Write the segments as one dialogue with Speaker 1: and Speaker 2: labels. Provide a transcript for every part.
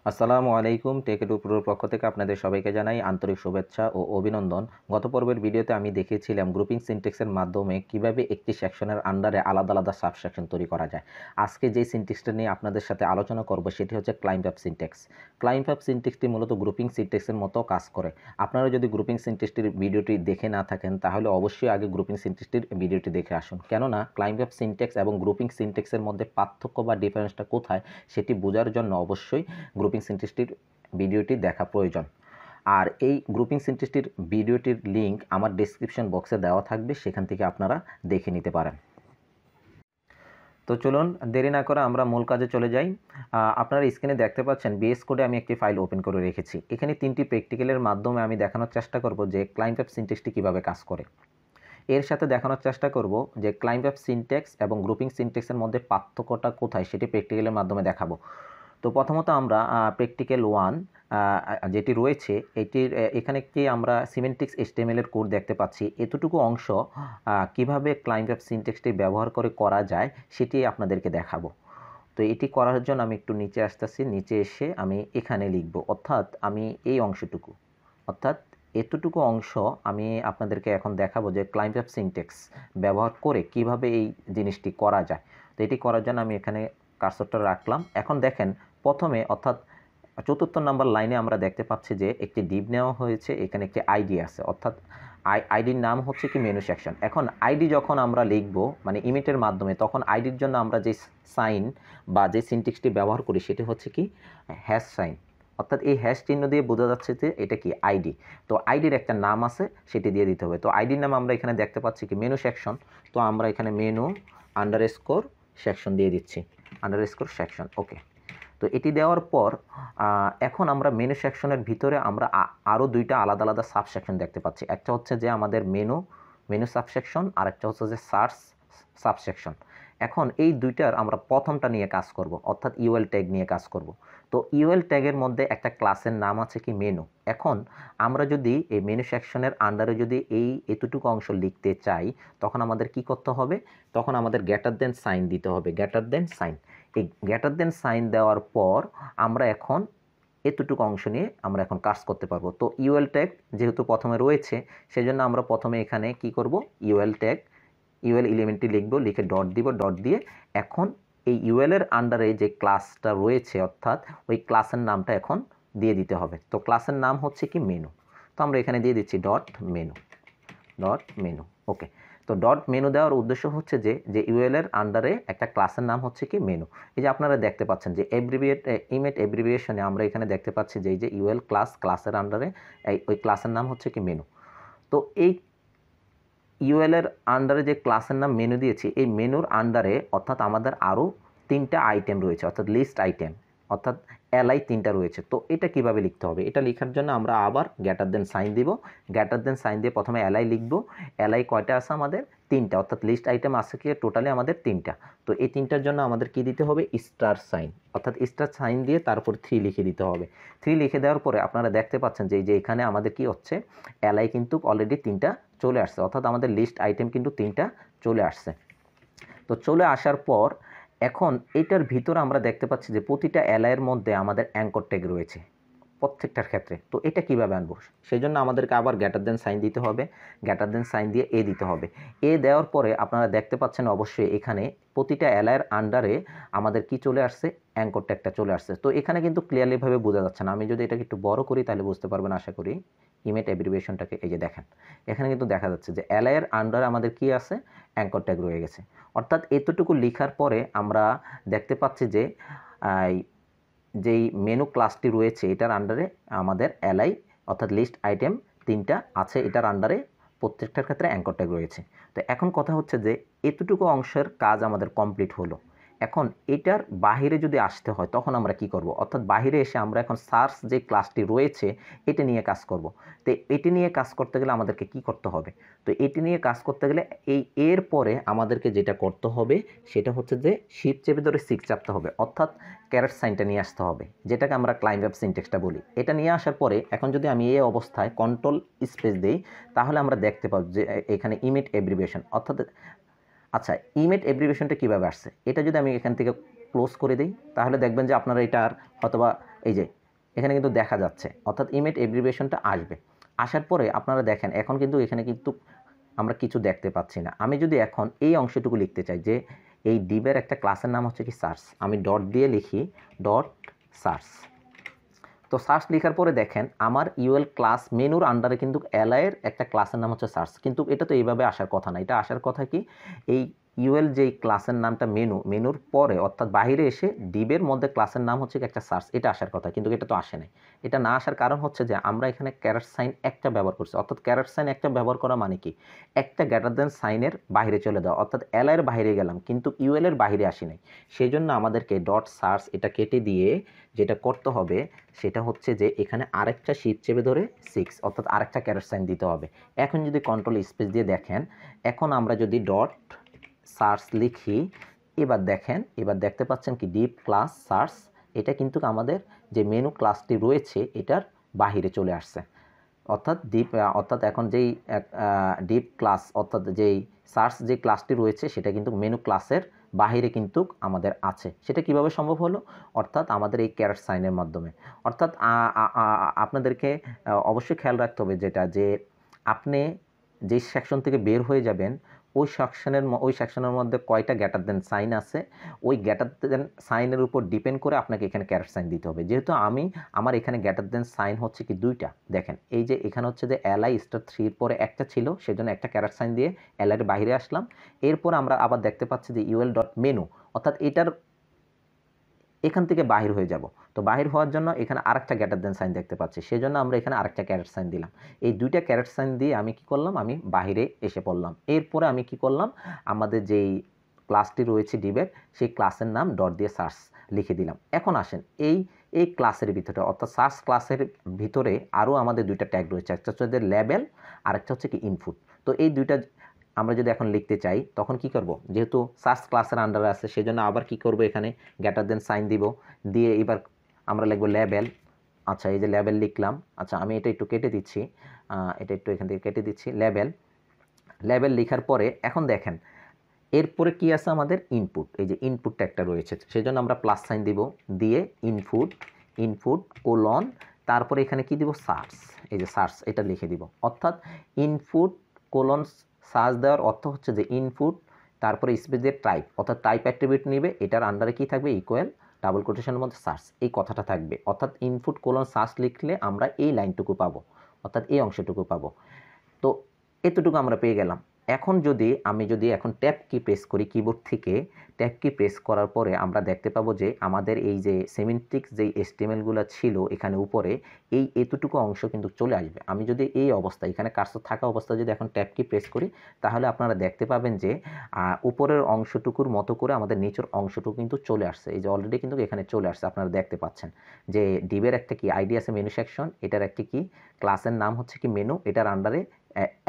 Speaker 1: আসসালামু আলাইকুম। Take edu প্রোর পক্ষ থেকে আপনাদের সবাইকে জানাই আন্তরিক শুভেচ্ছা ও অভিনন্দন। গত পর্বের ভিডিওতে আমি দেখিয়েছিলাম গ্রুপিং সিনট্যাক্সের মাধ্যমে কিভাবে একটি সেকশনের আন্ডারে আলাদা আলাদা সাব সেকশন তৈরি করা যায়। আজকে যে সিনট্যাক্সটা নিয়ে আপনাদের সাথে আলোচনা করব সেটি হচ্ছে climb up syntax. Climb up সিনট্যাক্সটি মূলত গ্রুপিং সিনট্যাক্সের মতো কাজ করে। আপনারা যদি গ্রুপিং সিনট্যাক্সটির ভিডিওটি দেখে না থাকেন তাহলে অবশ্যই আগে গ্রুপিং সিনট্যাক্সটির ভিডিওটি দেখে আসুন। কেননা ক্লাইম্ব আপ সিনট্যাক্স এবং গ্রুপিং সিনট্যাক্সের মধ্যে পার্থক্য বা ডিফারেন্সটা কোথায় সেটি বোঝার জন্য অবশ্যই গ্রুপিং সিনট্যাক্সটির ভিডিওটি দেখা প্রয়োজন। আর এই গ্রুপিং সিনট্যাক্সটির ভিডিওটির লিঙ্ক আমার ডেসক্রিপশন বক্সে দেওয়া থাকবে, সেখান থেকে আপনারা দেখে নিতে পারেন। তো চলুন দেরি না করে আমরা মূল কাজে চলে যাই। আপনারা স্ক্রিনে দেখতে পাচ্ছেন বিএস কোডে আমি একটি ফাইল ওপেন করে রেখেছি। এখানে তিনটি প্র্যাকটিক্যালের মাধ্যমে আমি দেখানোর চেষ্টা করব যে ক্লাইম্ব আপ সিনট্যাক্সটি কীভাবে কাজ করে। এর সাথে দেখানোর চেষ্টা করব যে ক্লাইম্ব আপ সিনট্যাক্স এবং গ্রুপিং সিনট্যাক্সের মধ্যে পার্থক্যটা কোথায় সেটি প্র্যাকটিক্যালের মাধ্যমে দেখাবো। তো প্রথমত আমরা প্র্যাকটিক্যাল 1 যেটি রয়েছে এটির এখানে একটি আমরা সিমেন্টিক্স HTML এর কোড দেখতে পাচ্ছি। এতটুকু অংশ কিভাবে ক্লাইম্ব আপ সিনট্যাক্সটি ব্যবহার করে করা যায় সেটি আপনাদেরকে দেখাবো। তো এটি করার জন্য আমি একটু নিচে আসতেছি, নিচে এসে আমি এখানে লিখব, অর্থাৎ আমি এই অংশটুকু, অর্থাৎ এতটুকু অংশ আমি আপনাদেরকে এখন দেখাবো যে ক্লাইম্ব আপ সিনট্যাক্স ব্যবহার করে কিভাবে এই জিনিসটি করা যায়। তো এটি করার জন্য আমি এখানে কার্সরটা রাখলাম। এখন দেখেন প্রথমে অর্থাৎ ৪র্থ নাম্বার লাইনে আমরা দেখতে পাচ্ছি যে একটি ডিভ নেওয়া হয়েছে, এখানে একটি আইডি আছে, অর্থাৎ আইডির নাম হচ্ছে কি মেনু সেকশন। এখন আইডি যখন আমরা লিখব মানে ইমেটের মাধ্যমে, তখন আইডির জন্য আমরা যে সাইন বা যে সিনট্যাক্সটি ব্যবহার করি সেটি হচ্ছে কি হ্যাশ সাইন, অর্থাৎ এই হ্যাশ চিহ্ন দিয়ে বোঝা যাচ্ছে যে এটা কি আইডি। তো আইডির একটা নাম আছে, সেটি দিয়ে দিতে হবে। তো আইডির নাম আমরা এখানে দেখতে পাচ্ছি কি মেনু সেকশন। তো আমরা এখানে মেনু আন্ডারস্কোর সেকশন দিয়ে দিচ্ছি, আন্ডারস্কোর সেকশন। ওকে, তো এটি দেওয়ার পর এখন আমরা মেনু সেকশনের ভিতরে আমরা আরও দুইটা আলাদা আলাদা সাব সেকশন দেখতে পাচ্ছি। একটা হচ্ছে যে আমাদের মেনু সাবসেকশন, আর একটা হচ্ছে যে সার্চ সাবসেকশন। এখন এই দুইটার আমরা প্রথমটা নিয়ে কাজ করব, অর্থাৎ ইউএল ট্যাগ নিয়ে কাজ করব। তো ইউএল ট্যাগের মধ্যে একটা ক্লাসের নাম আছে কি মেনু। এখন আমরা যদি এই মেনু সেকশনের আন্ডারে যদি এতটুকু অংশ লিখতে চাই তখন আমাদের কি করতে হবে, তখন আমাদের গ্রেটার দেন সাইন দিতে হবে, গ্রেটার দেন সাইন। এই গ্রেটার দেন সাইন দেওয়ার পর আমরা এখন এতটুকু অংশ নিয়ে আমরা এখন কাজ করতে পারবো। তো ইউএল ট্যাগ যেহেতু প্রথমে রয়েছে সেজন্য আমরা প্রথমে এখানে কি করব, ইউএল ট্যাগ ইউএল এলিমেন্টটি লিখব, লিখে ডট দিব, ডট দিয়ে এখন এই ইউএল এর আন্ডারে যে ক্লাসটা রয়েছে অর্থাৎ ওই ক্লাসের নামটা এখন দিয়ে দিতে হবে। তো ক্লাসের নাম হচ্ছে কি মেনু। তো আমরা এখানে দিয়ে দিচ্ছি ডট মেনু, ডট মেনু। ওকে, তো ডট মেনু দেওয়ার উদ্দেশ্য হচ্ছে যে ইউএল এর আন্ডারে একটা ক্লাসের নাম হচ্ছে কি মেনু। এই যে আপনারা দেখতে পাচ্ছেন যে ইমেট এব্রিভিয়েশনে আমরা এখানে দেখতে পাচ্ছি যে এই যে ইউএল ক্লাসের আন্ডারে ওই ক্লাসের নাম হচ্ছে কি মেনু। তো এই ইউএল এর আন্ডারে যে ক্লাসের নাম মেনু দিয়েছি, এই মেনুর আন্ডারে অর্থাৎ আমাদের আরও 3টা আইটেম রয়েছে, অর্থাৎ লিস্ট আইটেম, অর্থাৎ এলআই 3টা রয়েছে। তো এটা কিভাবে লিখতে হবে, এটা লেখার জন্য আমরা আবার গ্রেটার দেন সাইন দিব, গ্রেটার দেন সাইন দিয়ে প্রথমে এলআই লিখব। এলআই কয়টা আছে আমাদের 3টা, অর্থাৎ লিস্ট আইটেম আছে কি টোটালি আমাদের 3টা। তো এই 3টার জন্য আমাদের কি দিতে হবে, স্টার সাইন, অর্থাৎ স্টার সাইন দিয়ে তারপর 3 লিখে দিতে হবে। 3 লিখে দেওয়ার পরে আপনারা দেখতে পাচ্ছেন যে এখানে আমাদের কি হচ্ছে, এলআই কিন্তু অলরেডি 3টা চলে আসছে, অর্থাৎ আমাদের লিস্ট আইটেম কিন্তু 3টা চলে আসছে। তো চলে আসার পর এখন এটার ভিতরে আমরা দেখতে পাচ্ছি যে প্রতিটা এলআইয়ের মধ্যে আমাদের অ্যাঙ্কর ট্যাগ রয়েছে প্রত্যেকটার ক্ষেত্রে। তো এটা কিভাবে আনবো, সেই জন্য আমাদেরকে আবার গ্রেটার দেন সাইন দিতে হবে, গ্রেটার দেন সাইন দিয়ে এ দিতে হবে। এ দেওয়ার পরে আপনারা দেখতে পাচ্ছেন অবশ্যই এখানে প্রতিটা এলআইয়ের আন্ডারে আমাদের কি চলে আসছে, অ্যাঙ্কর ট্যাগটা চলে আসছে। তো এখানে কিন্তু ক্লিয়ারলিভাবে বোঝা যাচ্ছে না, আমি যদি এটাকে একটু বড় করি তাহলে বুঝতে পারবেন আশা করি। ইমেট অ্যাব্রিভিয়েশনটাকে এই যে দেখেন, এখানে কিন্তু দেখা যাচ্ছে যে এলআইয়ের আন্ডারে আমাদের কি আছে, অ্যাঙ্কর ট্যাগ রয়ে গেছে। অর্থাৎ এতটুকু লেখার পরে আমরা দেখতে পাচ্ছি যে যেই মেনু ক্লাসটি রয়েছে এটার আন্ডারে আমাদের এলআই অর্থাৎ লিস্ট আইটেম 3টা আছে, এটার আন্ডারে প্রত্যেকটার ক্ষেত্রে অ্যাঙ্কর ট্যাগ রয়েছে। তো এখন কথা হচ্ছে যে এতটুকু অংশের কাজ আমাদের কমপ্লিট হলো। এখন এটার বাহিরে যদি আসতে হয় তখন আমরা কি করব, অর্থাৎ বাহিরে এসে আমরা এখন সার্চ যে ক্লাসটি রয়েছে এটা নিয়ে কাজ করব। তো এটি নিয়ে কাজ করতে গেলে আমাদেরকে কি করতে হবে, তো এটি নিয়ে কাজ করতে গেলে এর পরে আমাদেরকে যেটা করতে হবে সেটা হচ্ছে যে শিফট চেপে ধরে 6 চাপতে হবে, অর্থাৎ ক্যারেট সাইনটা নিয়ে আসতে হবে, যেটাকে আমরা ক্লাইম্ব আপ সিনট্যাক্সটা বলি। এটা নিয়ে আসার পরে এখন যদি আমি এই অবস্থায় কন্ট্রোল স্পেস দিই তাহলে আমরা দেখতে পাবো যে এখানে ইমেট অ্যাব্রিভিয়েশন, অর্থাৎ আচ্ছা ইমেট অ্যাব্রিভিয়েশনটা কীভাবে আসছে, এটা যদি আমি এখান থেকে ক্লোজ করে দিই তাহলে দেখবেন যে আপনারা এটার অথবা এই যে এখানে কিন্তু দেখা যাচ্ছে, অর্থাৎ ইমেজ এব্রিভিয়েশনটা আসবে। আসার পরে আপনারা দেখেন এখন কিন্তু এখানে কিন্তু আমরা কিছু দেখতে পাচ্ছি না। আমি যদি এখন এই অংশটুকু লিখতে চাই যে এই ডিবের একটা ক্লাসের নাম হচ্ছে কি সার্চ, আমি ডট দিয়ে লিখি ডট সার্চ। তো সার্চ লেখার পরে দেখেন আমার ইউএল ক্লাস মেনুর আন্ডারে কিন্তু এলআইয়ের একটা ক্লাসের নাম হচ্ছে সার্চ, কিন্তু এটা তো এইভাবে আসার কথা না। এটা আসার কথা কি এই ইউএল যেই ক্লাসের নামটা মেনুর পরে অর্থাৎ বাইরে এসে ডিবের মধ্যে ক্লাসের নাম হচ্ছে একটা সার্চ, এটা আসার কথা, কিন্তু এটা তো আসে নাই। এটা না আসার কারণ হচ্ছে যে আমরা এখানে ক্যারেট সাইন একটা ব্যবহার করছি। অর্থাৎ ক্যারেট সাইন একটা ব্যবহার করা মানে কি একটা গ্রেটার দেন সাইনের বাইরে চলে যাওয়া, অর্থাৎ এলআইয়ের বাইরে গেলাম কিন্তু ইউএলের বাইরে আসি নাই। সেই জন্য আমাদেরকে ডট সার্চ এটা কেটে দিয়ে যেটা করতে হবে সেটা হচ্ছে যে এখানে আরেকটা শিট চেপে ধরে 6 অর্থাৎ আরেকটা ক্যারেট সাইন দিতে হবে। এখন যদি কন্ট্রোল স্পেস দিয়ে দেখেন, এখন আমরা যদি ডট সার্চ লিখি, এবার দেখেন, এবার দেখতে পাচ্ছেন কি ডিপ ক্লাস সার্চ, এটা কিন্তু আমাদের যে মেনু ক্লাসটি রয়েছে এটার বাহিরে চলে আসছে। অর্থাৎ এখন যেই ডিপ ক্লাস অর্থাৎ যেই সার্চ যে ক্লাসটি রয়েছে সেটা কিন্তু মেনু ক্লাসের বাহিরে কিন্তু আমাদের আছে। সেটা কিভাবে সম্ভব হলো? অর্থাৎ আমাদের এই ক্যারেট সাইনের মাধ্যমে। অর্থাৎ আপনাদেরকে অবশ্যই খেয়াল রাখতে হবে যেটা যে আপনি যে সেকশন থেকে বের হয়ে যাবেন ওই সেকশনের মধ্যে কয়টা গ্রেটার দেন সাইন আছে, ওই গ্রেটার দেন সাইনের উপর ডিপেন্ড করে আপনাকে এখানে ক্যারেট সাইন দিতে হবে। যেহেতু আমার এখানে গ্রেটার দেন সাইন হচ্ছে কি দুইটা, দেখেন এই যে এখানে হচ্ছে যে এলআই স্টার 3 পরে একটা ছিল, সেজন্য একটা ক্যারেট সাইন দিয়ে এলআইয়ের বাইরে আসলাম। এরপর আমরা আবার দেখতে পাচ্ছি যে ইউএল ডট মেনু, অর্থাৎ এটার এখান থেকে বাহির হয়ে যাব। তো বাহির হওয়ার জন্য এখানে আরেকটা গ্রেটার দেন সাইন দেখতে পাচ্ছি, সেজন্য আমরা এখানে আরেকটা ক্যারেট সাইন দিলাম। এই দুইটা ক্যারেট সাইন দিয়ে আমি কি করলাম, আমি বাহিরে এসে পড়লাম। এরপরে আমি কি করলাম, আমাদের যেই ক্লাসটি রয়েছে ডিবের সেই ক্লাসের নাম ডট দিয়ে সার্চ লিখে দিলাম। এখন আসেন এই ক্লাসের ভিতরে অর্থাৎ সার্চ ক্লাসের ভিতরে আরও আমাদের দুইটা ট্যাগ রয়েছে, একটা হচ্ছে যে লেবেল আর একটা হচ্ছে কি ইনপুট। তো এই দুইটা আমরা যদি এখন লিখতে চাই তখন কি করব, যেহেতু সার্চ ক্লাসের আন্ডারে আছে সেজন্য আবার কি করব, এখানে গ্রেটার দেন সাইন দিব, দিয়ে এবার আমরা লিখব লেবেল। আচ্ছা এই যে লেবেল লিখলাম। আচ্ছা আমি এটা একটু কেটে দিচ্ছি, এটা একটু এখান থেকে কেটে দিচ্ছি। লেবেল লেখার পরে এখন দেখেন এরপরে কি আছে আমাদের ইনপুট, এই যে ইনপুটটা একটা রয়েছে, সেজন্য আমরা প্লাস সাইন দিব, দিয়ে ইনপুট কোলন, তারপরে এখানে কি দিব সার্চ, এই যে সার্চ এটা লিখে দিব। অর্থাৎ ইনপুট কোলন সার্চ দেওয়ার অর্থ হচ্ছে যে ইনপুট তারপরে স্পেস দিয়ে টাইপ, অর্থাৎ টাইপ অ্যাট্রিবিউট নেবে, এটার আন্ডারে কি থাকবে ইকুয়াল ডাবল কোটেশনের মধ্যে সার্চ, এই কথাটা থাকবে। অর্থাৎ ইনপুট কোলন সার্চ লিখলে আমরা এই লাইনটুকু পাবো, অর্থাৎ এই অংশটুকু পাবো। তো এতটুকু আমরা পেয়ে গেলাম। এখন আমি যদি এখন ট্যাব কি প্রেস করি কিবোর্ড থেকে, ট্যাব কি প্রেস করার পরে আমরা দেখতে পাবো যে আমাদের এই যে সিমেন্টিক্স যেই এসটিএমএলগুলো ছিল এখানে উপরে এতটুকু অংশ কিন্তু চলে আসবে। আমি যদি এই অবস্থায় এখানে কার্সর থাকা অবস্থায় যদি এখন ট্যাব কি প্রেস করি তাহলে আপনারা দেখতে পাবেন যে উপরের অংশটুকুর মতো করে আমাদের নিচের অংশটুকু কিন্তু চলে আসছে। এই যে অলরেডি কিন্তু এখানে চলে আসছে, আপনারা দেখতে পাচ্ছেন যে ডিবের একটা কি আইডি আছে মেনু সেকশন, এটার একটা কি ক্লাসের নাম হচ্ছে কি মেনু, এটার আন্ডারে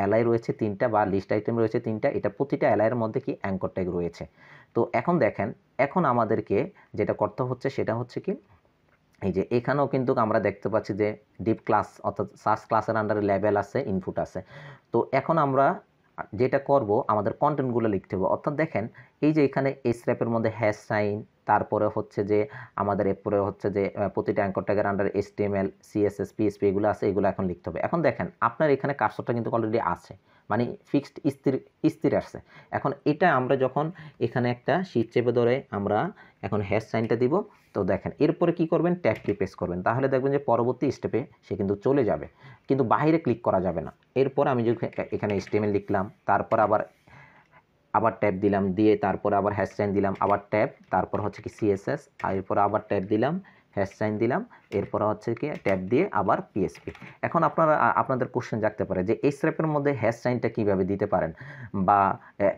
Speaker 1: এলআই রয়েছে 3টা বা লিস্ট আইটেম রয়েছে 3টা, এটা প্রতিটা এলআইয়ের মধ্যে কি অ্যাঙ্কর ট্যাগ রয়েছে। তো এখন দেখেন এখন আমাদেরকে যেটা করতে হচ্ছে সেটা হচ্ছে কি এই যে এখানেও কিন্তু আমরা দেখতে পাচ্ছি যে ডিপ ক্লাস অর্থাৎ সার্চ ক্লাসের আন্ডারে লেবেল আছে, ইনপুট আছে। তো এখন আমরা যেটা করব আমাদের কন্টেন্টগুলো লিখতে হবে। অর্থাৎ দেখেন এই যে এখানে এসর‍্যাপের মধ্যে হ্যাশ সাইন, তারপরে হচ্ছে যে আমাদের এরপরে হচ্ছে যে প্রতিটা অ্যাঙ্কর ট্যাগের আন্ডারে HTML CSS PHP এগুলো আছে, এগুলো এখন লিখতে হবে। এখন দেখেন আপনার এখানে কার্সরটা কিন্তু অলরেডি আছে, মানে ফিক্সড স্থির আসছে। এখন এটা আমরা যখন এখানে একটা শীট চেপে ধরে আমরা এখন হ্যাশ সাইনটা দিব, তো দেখেন এরপরে কি করবেন ট্যাব কি প্রেস করবেন, তাহলে দেখবেন যে পরবর্তী স্টেপে সে কিন্তু চলে যাবে, কিন্তু বাইরে ক্লিক করা যাবে না। এরপর আমি যদি এখানে HTML লিখলাম, তারপর আবার ট্যাব দিলাম, দিয়ে তারপর আবার হ্যাশ সাইন দিলাম, আবার ট্যাব, তারপর হচ্ছে কি CSS, আর এরপর আবার ট্যাব দিলাম, হ্যাশ সাইন দিলাম, এরপর হচ্ছে কি ট্যাব দিয়ে আবার PHP। এখন আপনাদের কোশ্চেন জাগতে পারে যে এই স্টেপের মধ্যে হ্যাশ সাইনটা কীভাবে দিতে পারেন বা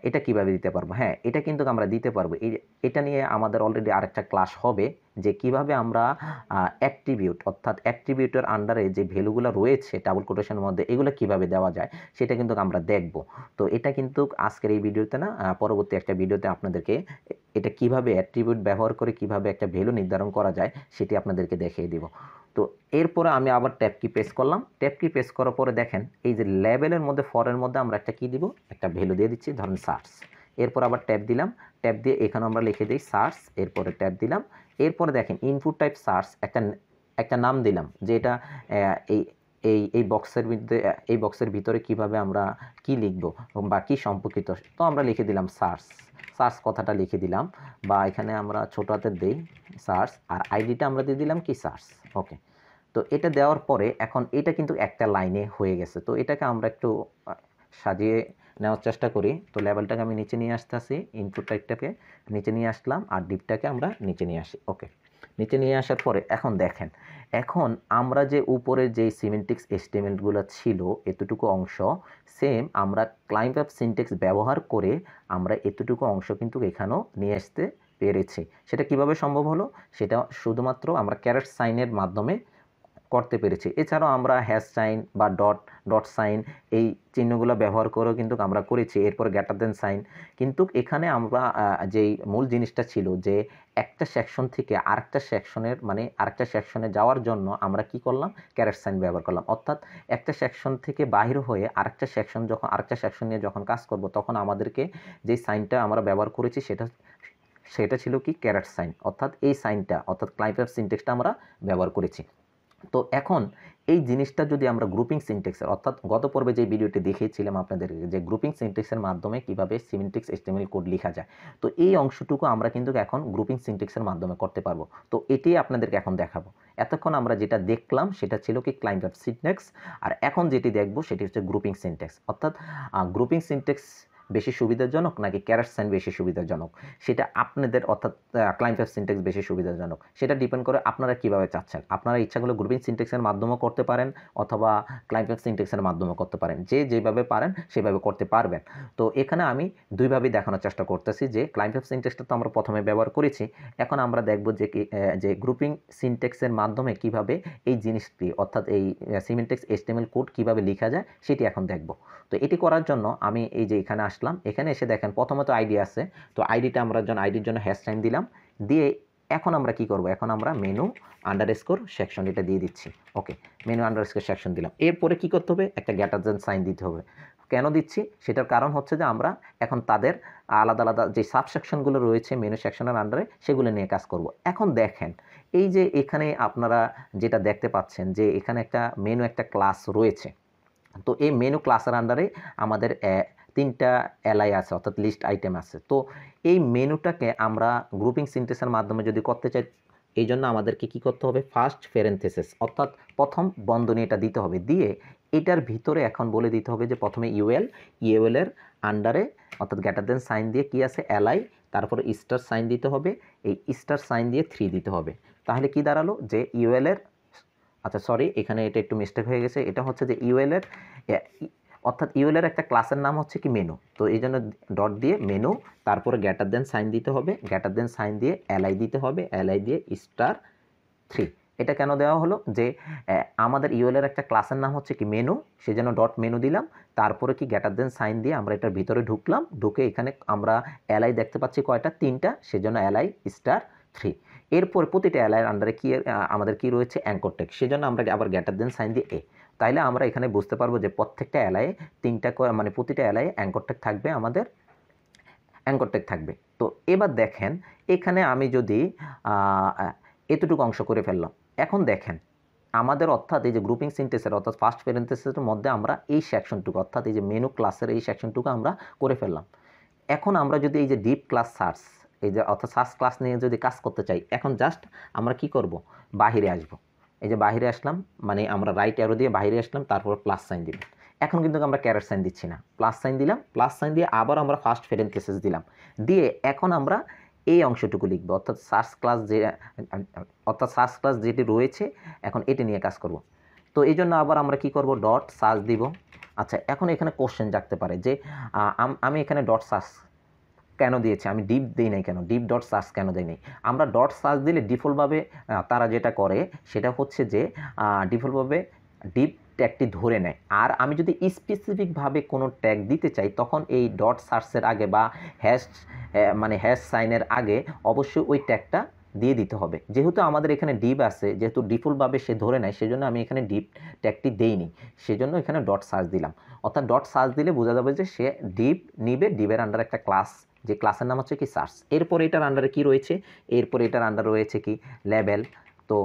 Speaker 1: এটা কিভাবে দিতে পারবো। হ্যাঁ, এটা কিন্তু আমরা দিতে পারবো। এটা নিয়ে আমাদের অলরেডি আরেকটা ক্লাস হবে যে কিভাবে আমরা অ্যাট্রিবিউট অর্থাৎ অ্যাট্রিবিউটের আন্ডারে যে ভ্যালুগুলো রয়েছে ডাবল কোটেশনের মধ্যে এগুলো কিভাবে দেওয়া যায় সেটা কিন্তু আমরা দেখব। তো এটা কিন্তু আজকের এই ভিডিওতে না, পরবর্তী একটা ভিডিওতে আপনাদেরকে এটা কিভাবে অ্যাট্রিবিউট ব্যবহার করে কিভাবে একটা ভ্যালু নির্ধারণ করা যায় সেটি আপনাদেরকে দেখিয়ে দিব। তো এরপরে আমি আবার ট্যাব কি প্রেস করলাম, ট্যাব কি প্রেস করার পরে দেখেন এই যে লেবেলের মধ্যে ফরের মধ্যে আমরা একটা কি দিব, একটা ভ্যালু দিয়ে দিচ্ছি, ধরুন সার্চ। এরপর আবার ট্যাব দিলাম, ট্যাব দিয়ে এখানে আমরা লিখে দিই সার্চ, এরপরে ট্যাব দিলাম। এরপরে দেখেন ইনপুট টাইপ সার্চ একটা নাম দিলাম যে এটা এই এই বক্সের ভিতরে কিভাবে আমরা কি লিখব বা কি সম্পর্কিত, তো আমরা লিখে দিলাম সার্চ কথাটা লিখে দিলাম, বা এখানে আমরা ছোট হাতের দেই সার্চ, আর আইডিটা আমরা দিয়ে দিলাম কি সার্চ। ওকে, তো এটা দেওয়ার পরে এখন এটা কিন্তু একটা লাইনে হয়ে গেছে। তো এটাকে আমরা একটু সাজিয়ে নেওয়ার চেষ্টা করি। তো লেভেলটাকে আমি নিচে নিয়ে আসতেছি, ইনপুট টাইপটাকে নিচে নিয়ে আসলাম, আর ডিপটাকে আমরা নিচে নিয়ে আসি। ওকে, নিচে নিয়ে আসার পরে এখন দেখেন, এখন আমরা যে উপরে যে সিমেন্টিক্স এস্টিমেটগুলো ছিল এতটুকু অংশ, সেম আমরা ক্লাইম্ব অ্যাপ সিনট্যাক্স ব্যবহার করে আমরা এতটুকু অংশ কিন্তু এখানেও নিয়ে আসতে পেরেছি। সেটা কিভাবে সম্ভব হলো? সেটা শুধুমাত্র আমরা ক্যারেট সাইনের মাধ্যমে করতে পেরেছি। এছাড়াও আমরা হ্যাশ সাইন বা ডট সাইন এই চিহ্নগুলো ব্যবহার করেও কিন্তু আমরা করেছি, এরপর গ্রেটার দেন সাইন। কিন্তু এখানে আমরা যেই মূল জিনিসটা ছিল যে একটা সেকশন থেকে আরেকটা সেকশনের আরেকটা সেকশনে যাওয়ার জন্য আমরা কি করলাম? ক্যারেট সাইন ব্যবহার করলাম। অর্থাৎ একটা সেকশন থেকে বাহির হয়ে আরেকটা সেকশন নিয়ে যখন কাজ করব, তখন আমাদেরকে যে সাইনটা আমরা ব্যবহার করেছি সেটা ছিল কি? Caret sign. অর্থাৎ এই সাইনটা অর্থাৎ ক্লাইম্ব অ্যাপ সিনট্যাক্সটা আমরা ব্যবহার করেছি। তো এখন এই জিনিসটা যদি আমরা গ্রুপিং সিনট্যাক্সের, অর্থাৎ গত পর্বে যে ভিডিওটি দেখিয়েছিলাম আপনাদের যে গ্রুপিং সিনট্যাক্সের মাধ্যমে কিভাবে সিমেন্টিক্স HTML কোড লেখা যায়, তো এই অংশটুকু আমরা কিন্তু এখন গ্রুপিং সিনট্যাক্সের মাধ্যমে করতে পারবো। তো এটাই আপনাদেরকে এখন দেখাবো। এতক্ষণ আমরা যেটা দেখলাম সেটা ছিল কি? Climb app syntax. আর এখন যেটি দেখব সেটি হচ্ছে গ্রুপিং সিনট্যাক্স। অর্থাৎ গ্রুপিং সিনট্যাক্স বেশি সুবিধাজনক নাকি ক্যারেট সাইন বেশি সুবিধাজনক, সেটা আপনাদের, অর্থাৎ ক্লাইম্ব অ্যাপ সিনট্যাক্স বেশি সুবিধাজনক, সেটা ডিপেন্ড করে আপনারা কিভাবে চাচ্ছেন। আপনারা ইচ্ছাগুলো গ্রুপিং সিনট্যাক্সের মাধ্যমেও করতে পারেন অথবা ক্লাইম্ব অ্যাপ সিনট্যাক্সের মাধ্যমেও করতে পারেন, যেভাবে পারেন সেভাবে করতে পারবেন। তো এখানে আমি দুইভাবেই দেখানোর চেষ্টা করতেছি যে ক্লাইম্ব অ্যাপ সিনট্যাক্সটা তো আমরা প্রথমে ব্যবহার করেছি, এখন আমরা দেখব যে গ্রুপিং সিনট্যাক্সের মাধ্যমে কিভাবে এই জিনিসটি, অর্থাৎ এই সিমেন্টিক্স HTML কোড কিভাবে লেখা যায় সেটি এখন দেখব। তো এটি করার জন্য আমি এই যে এখানে আসলাম, এখানে এসে দেখেন প্রথমত আইডি আছে, তো আইডির জন্য হ্যাশ সাইন দিলাম, দিয়ে এখন আমরা কি করব? এখন আমরা মেনু আন্ডারস্কোর সেকশন এটা দিয়ে দিচ্ছি। ওকে, মেনু আন্ডারস্কোর সেকশন দিলাম। এরপরে কি করতে হবে? একটা গ্রেটার দেন সাইন দিতে হবে। কেন দিচ্ছি? সেটার কারণ হচ্ছে যে আমরা এখন তাদের আলাদা আলাদা যে সাবসেকশনগুলো রয়েছে মেনু সেকশনের আন্ডারে, সেগুলো নিয়ে কাজ করব। এখন দেখেন, এই যে এখানে আপনারা যেটা দেখতে পাচ্ছেন যে এখানে একটা মেনু একটা ক্লাস রয়েছে। তো এই মেনু ক্লাসের আন্ডারে আমাদের 3টা এলআই আছে, অর্থাৎ লিস্ট আইটেম আছে। তো এই মেনুটাকে আমরা গ্রুপিং সিনট্যাক্সের মাধ্যমে যদি করতে চাই, এই জন্য আমাদেরকে কি করতে হবে? ফার্স্ট প্যারেনথেসিস, অর্থাৎ প্রথম বন্ধনী এটা দিতে হবে, দিয়ে এটার ভিতরে এখন বলে দিতে হবে যে প্রথমে ইউএল এর আন্ডারে, অর্থাৎ গ্রেটার দেন সাইন দিয়ে কি আছে? এলআই, তারপরে স্টার সাইন দিতে হবে, এই স্টার সাইন দিয়ে 3 দিতে হবে। তাহলে কি দাঁড়ালো? যে ইউএল এর, আচ্ছা সরি, এখানে এটা একটু মিস্টেক হয়ে গেছে, এটা হচ্ছে যে ইউএল এর, অর্থাৎ ইউএল এর একটা ক্লাসের নাম হচ্ছে কি? মেনু। তো এই জন্য ডট দিয়ে মেনু, তারপরে গ্রেটার দেন সাইন দিতে হবে, গ্রেটার দেন সাইন দিয়ে এলআই দিতে হবে, এলআই দিয়ে স্টার 3। এটা কেন দেওয়া হলো? যে আমাদের ইউএল এর একটা ক্লাসের নাম হচ্ছে কি? মেনু, সেজন্য ডট মেনু দিলাম, তারপরে কি গ্রেটার দেন সাইন দিয়ে আমরা এটার ভিতরে ঢুকলাম, ঢুকে এখানে আমরা এলআই দেখতে পাচ্ছি কয়টা? 3টা, সেজন্য এলআই স্টার 3। এরপর প্রতিটা এলআইয়ের আন্ডারে কি আমাদের কি রয়েছে? অ্যাঙ্কর ট্যাগ, সেজন্য আমরা আবার গ্রেটার দেন সাইন দিয়ে তাইলে আমরা এখানে বুঝতে পারবো যে প্রত্যেকটা এলআইয়ে 3টা প্রতিটা এলআইয়ে অ্যাঙ্কর ট্যাগ থাকবে, আমাদের অ্যাঙ্কর ট্যাগ থাকবে। তো এবার দেখেন, এখানে আমি যদি এতটুকু অংশ করে ফেললাম, এখন দেখেন আমাদের, অর্থাৎ এই যে গ্রুপিং সিনট্যাক্সের, অর্থাৎ ফার্স্ট প্যারেনথেসিসের মধ্যে আমরা এই সেকশনটুকু, অর্থাৎ এই যে মেনু ক্লাসের এই সেকশনটুকু আমরা করে ফেললাম। এখন আমরা যদি এই যে ডিপ ক্লাস সার্চ, এই যে অর্থাৎ সার্চ ক্লাস নিয়ে যদি কাজ করতে চাই, এখন জাস্ট আমরা কি করব? বাহিরে আসব। এই যে বাহিরে আসলাম, আমরা রাইট অ্যারো দিয়ে বাহিরে আসলাম, তারপর প্লাস সাইন দিলাম। এখন কিন্তু আমরা ক্যারেট সাইন দিচ্ছি না, প্লাস সাইন দিলাম, প্লাস সাইন দিয়ে আবার আমরা ফার্স্ট প্যারেনথেসিস দিলাম, দিয়ে এখন আমরা এই অংশটুকু লিখব, অর্থাৎ সার্চ ক্লাস যেটি রয়েছে এখন এটি নিয়ে কাজ করব। তো এই জন্য আবার আমরা কি করব? ডট সার্চ দিব। আচ্ছা, এখন এখানে কোশ্চেন জাগতে পারে যে আমি এখানে ডট সার্চ কেন দিয়েছি, আমি ডিপ দিই নাই কেন, ডিপ ডট সার্চ কেন দিই নাই? আমরা ডট সার্চ দিলে ডিফল্টভাবে তারা যেটা করে সেটা হচ্ছে যে ডিফল্টভাবে ডিপ ট্যাগটি ধরে নেয়। আর আমি যদি স্পেসিফিকভাবে কোনো ট্যাগ দিতে চাই, তখন এই ডট সার্চের আগে বা হ্যাশ সাইনের আগে অবশ্যই ওই ট্যাগটা দিয়ে দিতে হবে। যেহেতু আমাদের এখানে ডিপ আছে, যেহেতু ডিফল্টভাবে সে ধরে নেয়, সেজন্য আমি এখানে ডিপ ট্যাগটি দেইনি, সেজন্য এখানে ডট সার্চ দিলাম। অর্থাৎ ডট সার্চ দিলে বোঝা যাবে যে সে ডিপ নিবে, ডিপের আন্ডার একটা ক্লাস, যে ক্লাসের নাম হচ্ছে কি? সার্চ। এরপর এটার আন্ডারে কি রয়েছে? এরপর এটার আন্ডার রয়েছে কি? লেবেল। তো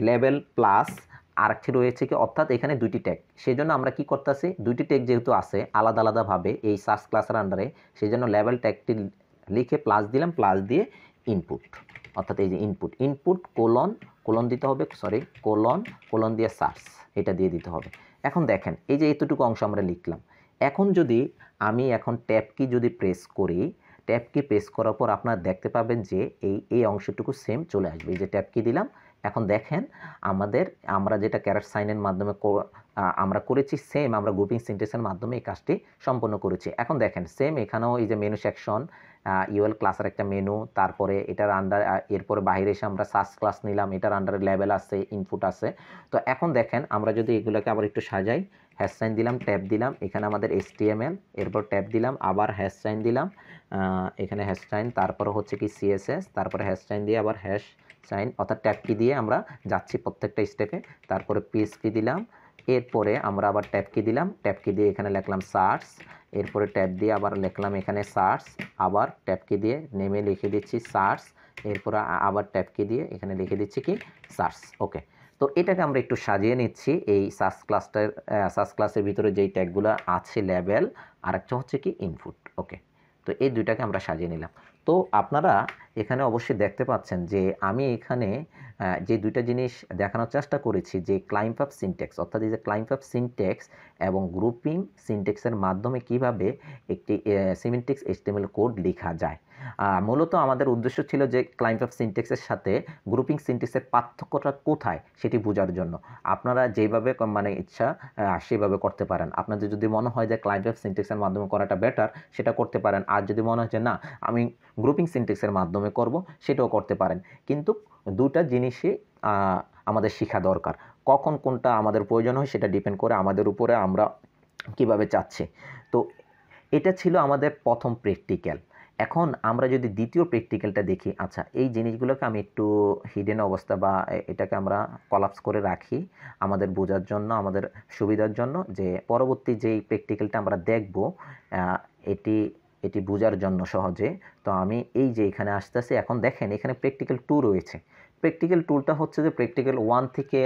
Speaker 1: লেভেল প্লাস আরেকটি রয়েছে কি, অর্থাৎ এখানে দুইটি ট্যাগ, সেই জন্য আমরা কি করতেছি, দুইটি ট্যাগ যেহেতু আছে আলাদা আলাদাভাবে এই সার্চ ক্লাসের আন্ডারে, সেই জন্য লেভেল ট্যাগটি লিখে প্লাস দিলাম, প্লাস দিয়ে ইনপুট, অর্থাৎ এই যে ইনপুট কোলন দিতে হবে, কোলন দিয়ে সার্চ, এটা দিয়ে দিতে হবে। এখন দেখেন এই যে এতটুকু অংশ আমরা লিখলাম। এখন যদি আমি ট্যাব কি যদি প্রেস করি, ট্যাব কি প্রেস করার পর আপনারা দেখতে পাবেন যে এই অংশটুকু সেম চলে আসবে। এই যে ট্যাব কি দিলাম, এখন দেখেন আমরা যেটা ক্যারেট সাইনের মাধ্যমে আমরা করেছি, সেম আমরা গ্রুপিং সিনট্যাক্সের মাধ্যমে এই কাজটি সম্পন্ন করেছি। এখন দেখেন সেম এখানেও এই যে মেনু সেকশন, ইউএল ক্লাসের একটা মেনু, তারপরে এটার আন্ডার, এরপরে বাইরে এসে আমরা সার্চ ক্লাস নিলাম, এটার আন্ডারে লেভেল আছে, ইনপুট আছে। তো এখন দেখেন আমরা যদি এগুলোকে আবার একটু সাজাই, হ্যাশ সাইন দিলাম, ট্যাব দিলাম, এখানে আমাদের HTML, এরপর ট্যাব দিলাম, আবার হ্যাশ সাইন দিলাম, এখানে হ্যাশ সাইন, তারপরে হচ্ছে কি CSS, তারপরে হ্যাশ সাইন দিয়ে আবার হ্যাশ সাইন, অর্থাৎ ট্যাব কি দিয়ে আমরা যাচ্ছি প্রত্যেকটা স্টেপে। তারপরে PHP দিলাম, এরপরে আমরা আবার ট্যাব কি দিলাম, ট্যাব কি দিয়ে এখানে লিখলাম সার্চ, এরপরে ট্যাব দিয়ে আবার লিখলাম এখানে সার্চ, আবার ট্যাব কি দিয়ে নেমে লিখে দিচ্ছি সার্চ, এরপরে আবার ট্যাব কি দিয়ে এখানে লিখে দিচ্ছি কি সার্চ। ওকে, তো এটাকে আমরা একটু সাজিয়ে নিচ্ছি। এই সার্চ ক্লাসের ভিতরে যেই ট্যাগগুলো আছে লেভেল, আর একটা হচ্ছে কি ইনপুট। ওকে, তো এই দুইটাকে আমরা সাজিয়ে নিলাম। তো আপনারা এখানে অবশ্যই দেখতে পাচ্ছেন যে আমি এখানে যে দুইটা জিনিস দেখানোর চেষ্টা করেছি, যে ক্লাইম্ব আপ সিনট্যাক্স, অর্থাৎ এই যে ক্লাইম্ব আপ সিনট্যাক্স এবং গ্রুপিং সিনট্যাক্সের মাধ্যমে কিভাবে একটি সিমেন্টিক্স HTML কোড লেখা যায়। মূলত আমাদের উদ্দেশ্য ছিল যে ক্লাইম্ব আপ সিনট্যাক্সের সাথে গ্রুপিং সিনট্যাক্সের পার্থক্যটা কোথায় সেটি বোঝার জন্য। আপনারা যেভাবে মানে ইচ্ছা সেভাবে করতে পারেন। আপনাদের যদি মনে হয় যে ক্লাইম্ব আপ সিনট্যাক্সের মাধ্যমে করাটা বেটার, সেটা করতে পারেন। আর যদি মনে হয় যে না আমি গ্রুপিং সিনট্যাক্সের মাধ্যমে করব, সেটাও করতে পারেন। কিন্তু দুটা জিনিসই আমাদের শেখা দরকার। কখন কোনটা আমাদের প্রয়োজন হয় সেটা ডিপেন্ড করে আমাদের উপরে, আমরা কিভাবে চাচ্ছি। তো এটা ছিল আমাদের প্রথম প্র্যাকটিক্যাল। এখন আমরা যদি দ্বিতীয় প্র্যাকটিক্যালটা দেখি, আচ্ছা এই জিনিসগুলোকে আমি একটু হিডেন অবস্থা বা এটাকে আমরা কলাপস করে রাখি আমাদের বোঝার জন্য, আমাদের সুবিধার জন্য, যে পরবর্তী যেই প্র্যাকটিক্যালটা আমরা দেখব এটি বোঝার জন্য সহজে। তো আমি এই যে এখানে আসতেছি, এখন দেখেন এখানে প্র্যাকটিক্যাল 2 রয়েছে। প্র্যাকটিক্যাল টুলটা হচ্ছে যে প্র্যাকটিক্যাল 1 থেকে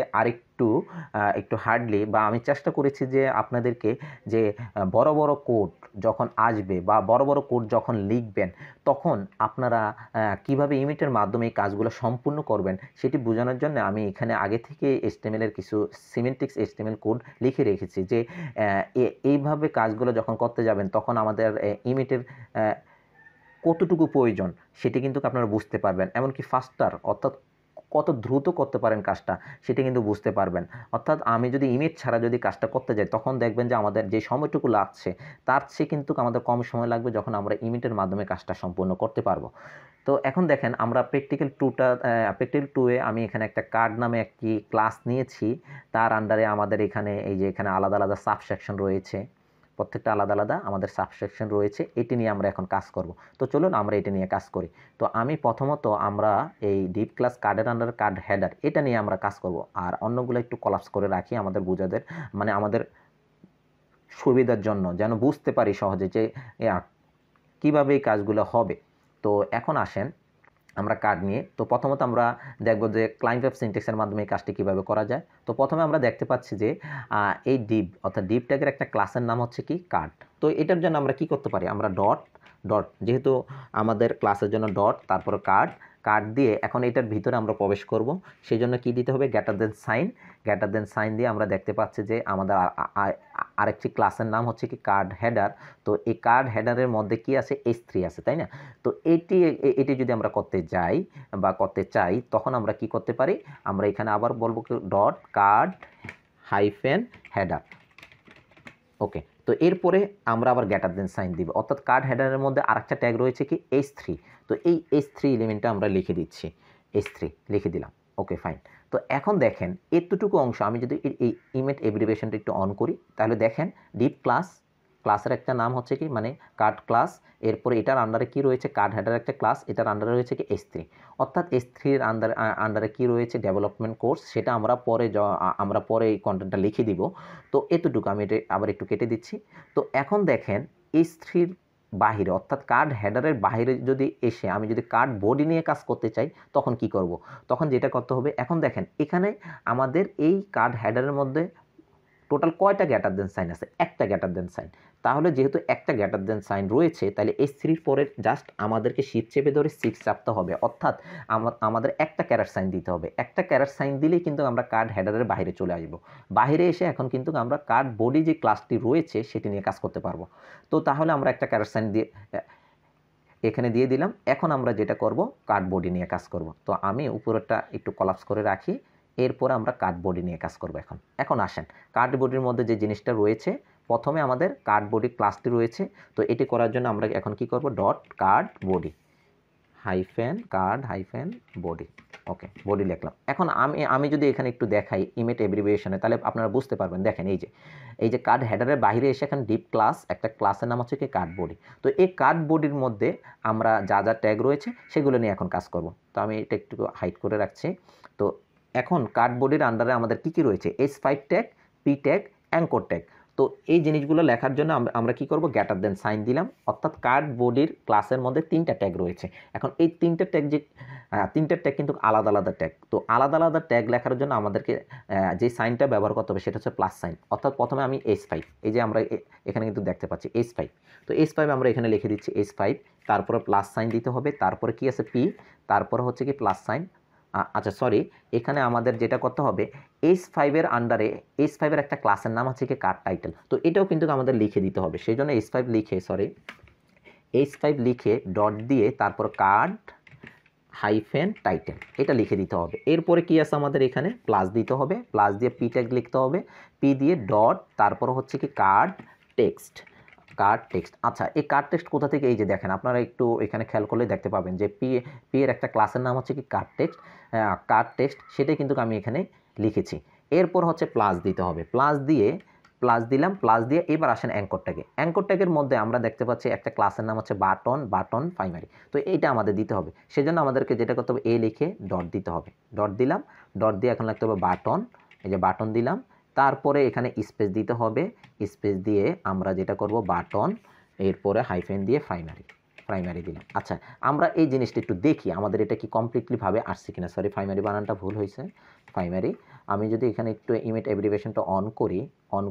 Speaker 1: একটু হার্ডলি, বা আমি চেষ্টা করেছি যে আপনাদেরকে যে বড় বড় কোড যখন আসবে বা বড় বড় কোড যখন লিখবেন, তখন আপনারা কিভাবে ইউনিটের মাধ্যমে এই কাজগুলো সম্পূর্ণ করবেন সেটি বোঝানোর জন্য আমি এখানে আগে থেকে HTML এর কিছু সিমেন্টিক্স HTML কোড লিখে রেখেছি, যে এইভাবে কাজগুলো যখন করতে যাবেন তখন আমাদের ইউনিটের কতটুকু প্রয়োজন সেটি কিন্তু আপনারা বুঝতে পারবেন। এমনকি ফাস্টার, অর্থাৎ কত দ্রুত করতে পারেন কাজটা, সেটা কিন্তু বুঝতে পারবেন। অর্থাৎ আমি যদি ইমেজ ছাড়া যদি কাজটা করতে যাই, তখন দেখবেন যে আমাদের যে সময়টুকু লাগছে তার চেয়ে কিন্তু আমাদের কম সময় লাগবে যখন আমরা ইমেজের মাধ্যমে কাজটা সম্পূর্ণ করতে পারবো। তো এখন দেখেন আমরা প্র্যাকটিক্যাল 2-এ আমি এখানে একটা কার্ড নামে একটি ক্লাস নিয়েছি। তার আন্ডারে আমাদের এখানে এই যে এখানে আলাদা আলাদা সাবসেকশন রয়েছে, প্রত্যেকটা আলাদা আলাদা আমাদের সাবসেকশন রয়েছে। এটি নিয়ে আমরা এখন কাজ করব। তো চলুন আমরা এটা নিয়ে কাজ করি। তো আমি প্রথমত আমরা এই ডিপ ক্লাস কার্ডের আন্ডার কার্ড হেডার, এটা নিয়ে আমরা কাজ করব। আর অন্যগুলো একটু কলাপস করে রাখি আমাদের বোঝাদের, মানে আমাদের সুবিধার জন্য, যেন বুঝতে পারি সহজে যে কীভাবে এই কাজগুলো হবে। তো এখন আসেন আমরা কার্ড নিয়ে। তো প্রথমত আমরা দেখব যে ক্লাইম্ব আপ সিনট্যাক্সের মাধ্যমে এই কাজটি কীভাবে করা যায়। তো প্রথমে আমরা দেখতে পাচ্ছি যে এই ডিপ, অর্থাৎ ডিপ ট্যাগের একটা ক্লাসের নাম হচ্ছে কি কার্ড। তো এটার জন্য আমরা কি করতে পারি, আমরা ডট যেহেতু আমাদের ক্লাসের জন্য ডট, তারপর কার্ড দিয়ে এখন এটার ভিতরে আমরা প্রবেশ করব। সেই জন্য কি দিতে হবে, গ্রেটার দেন সাইন দিয়ে আমরা দেখতে পাচ্ছি যে আমাদের আরেকটি ক্লাসের নাম হচ্ছে কি কার্ড হেডার। তো এই কার্ড হেডারের মধ্যে কি আছে, H3 আছে, তাই না? তো এটি যদি আমরা করতে যাই বা করতে চাই, তখন আমরা কি করতে পারি, আমরা এখানে আবার বলবো কি ডট কার্ড হাইফেন হেডার। ওকে, তো এরপরে আমরা আবার গ্রেটার দেন সাইন দিব, অর্থাৎ কার্ড হেডারের মধ্যে আরেকটা ট্যাগ রয়েছে কি H3। তো এই H3 এলিমেন্টটা আমরা লিখে দিচ্ছি, H3 লিখে দিলাম। Okay fine. তো এখন দেখেন এতটুকু অংশ আমি যদি এই ইমেজ এব্রিভিয়েশনটা একটু অন করি, তাহলে দেখেন ডিপ ক্লাসের একটা নাম হচ্ছে কি মানে কার্ড ক্লাস, এরপরে এটার আন্ডারে কি রয়েছে, কার্ড হেডার একটা ক্লাস, এটার আন্ডারে রয়েছে কি H3, অর্থাৎ H3-এর আন্ডারে কি রয়েছে, ডেভেলপমেন্ট কোর্স, সেটা আমরা পরে এই কন্টেন্টটা লিখে দিব। তো এতটুকু আমি এটা আবার একটু কেটে দিচ্ছি। তো এখন দেখেন H3-র বাহিরে অর্থাৎ কার্ড হেডারের বাইরে যদি এসে আমি যদি কার্ড বডি নিয়ে কাজ করতে চাই তখন কি করব? তখন যেটা করতে হবে, এখন দেখেন এখানে আমাদের এই কার্ড হেডারের মধ্যে টোটাল কয়টা গ্রেটার দেন সাইন আছে? একটা গ্রেটার দেন সাইন। তাহলে যেহেতু একটা গ্রেটার দেন সাইন রয়েছে, তাহলে S3 পরে জাস্ট আমাদেরকে শিফট চেপে ধরে 6 চাপতে হবে, অর্থাৎ আমাদের একটা ক্যারেট সাইন দিতে হবে। একটা ক্যারেট সাইন দিলেই কিন্তু আমরা কার্ড হেডারের বাইরে চলে আসবো। বাইরে এসে এখন কিন্তু আমরা কার্ড বডি যে ক্লাসটি রয়েছে সেটি নিয়ে কাজ করতে পারবো। তো তাহলে আমরা একটা ক্যারেট সাইন দিয়ে এখানে দিয়ে দিলাম। এখন আমরা যেটা করব, কার্ড বডি নিয়ে কাজ করব। তো আমি উপরেরটা একটু কলাপস করে রাখি, এরপর আমরা কার্ড বডি নিয়ে কাজ করব। এখন আসেন, কার্ড বডির মধ্যে যে জিনিসটা রয়েছে, প্রথমে আমাদের কার্ড বডি ক্লাসটি রয়েছে। তো এটি করার জন্য আমরা এখন কি করব, dot card body card body, okay, body লিখলাম। এখন আমি যদি এখানে একটু দেখাই ইমেজ এব্রিভিয়েশনে, তাহলে আপনারা বুঝতে পারবেন। দেখেন এই যে কার্ড হেডারের বাইরে এসে এখন ডিপ ক্লাস, একটা ক্লাসের নাম হচ্ছে কি কার্ড বডি। তো এই কার্ড বডির মধ্যে আমরা যা যা ট্যাগ রয়েছে সেগুলো নিয়ে এখন কাজ করব। তো আমি এটা একটু হাইড করে রাখছি। তো এখন কার্ড বডির আন্ডারে আমাদের কি রয়েছে, S5 tag, P tag, anchor tag. তো এই জিনিসগুলো লেখার জন্য আমরা কি করব, গ্রেটার দেন সাইন দিলাম, অর্থাৎ কার্ড বডির ক্লাসের মধ্যে 3টা ট্যাগ রয়েছে। এখন এই 3টা ট্যাগ তিনটা ট্যাগ কিন্তু আলাদা আলাদা ট্যাগ। তো আলাদা আলাদা ট্যাগ লেখার জন্য আমাদেরকে যে সাইনটা ব্যবহার করতে হবে সেটা হচ্ছে প্লাস সাইন। অর্থাৎ প্রথমে আমি S5, এই যে আমরা এখানে কিন্তু দেখতে পাচ্ছি S5, তো S5 আমরা এখানে লিখে দিচ্ছি S5, তারপরে প্লাস সাইন দিতে হবে, তারপরে কি আছে P, তারপরে হচ্ছে কি প্লাস সাইন। আচ্ছা সরি, এখানে আমাদের যেটা করতে হবে, S5 এর আন্ডারে S5 এর একটা ক্লাসের নাম আছে কি কার্ড টাইটেল। তো এটাও কিন্তু আমাদের লিখে দিতে হবে। সেই জন্য S5 লিখে ডট দিয়ে তারপর কার্ড টাইটেল এটা লিখে দিতে হবে। এরপরে কি আছে আমাদের, এখানে প্লাস দিতে হবে, প্লাস দিয়ে P ট্যাগ লিখতে হবে, P দিয়ে ডট, তারপর হচ্ছে কি কার্ড টেক্সট। আচ্ছা, এই কার্ড টেক্সট কোথা থেকে, এই যে দেখেন আপনারা একটু এখানে খেয়াল করলে দেখতে পাবেন যে পি এর একটা ক্লাসের নাম হচ্ছে কি কার্ড টেক্সট, সেটাই কিন্তু আমি এখানে লিখেছি। এরপর হচ্ছে প্লাস দিতে হবে, প্লাস দিলাম, প্লাস দিয়ে এবার আসেন অ্যাঙ্কর ট্যাগের মধ্যে আমরা দেখতে পাচ্ছি একটা ক্লাসের নাম হচ্ছে বাটন প্রাইমারি। তো এইটা আমাদের দিতে হবে। সেজন্য আমাদেরকে যেটা করতে হবে, এ লিখে ডট দিতে হবে, ডট দিলাম, ডট দিয়ে এখন লিখতে হবে বাটন, এই যে বাটন দিলাম, তারপরে এখানে স্পেস দিতে হবে, স্পেস দিয়ে আমরা যেটা করব বাটন, এরপরে হাইফেন দিয়ে প্রাইমারি দিলাম। আচ্ছা, আমরা এই জিনিসটা একটু দেখি আমাদের এটা কি কমপ্লিটলি ভাবে আসছে কিনা। সরি, প্রাইমারি বানানটা ভুল হয়েছে, প্রাইমারি। আমি যদি এখানে একটু ইমেজ এব্রিভিয়েশনটা অন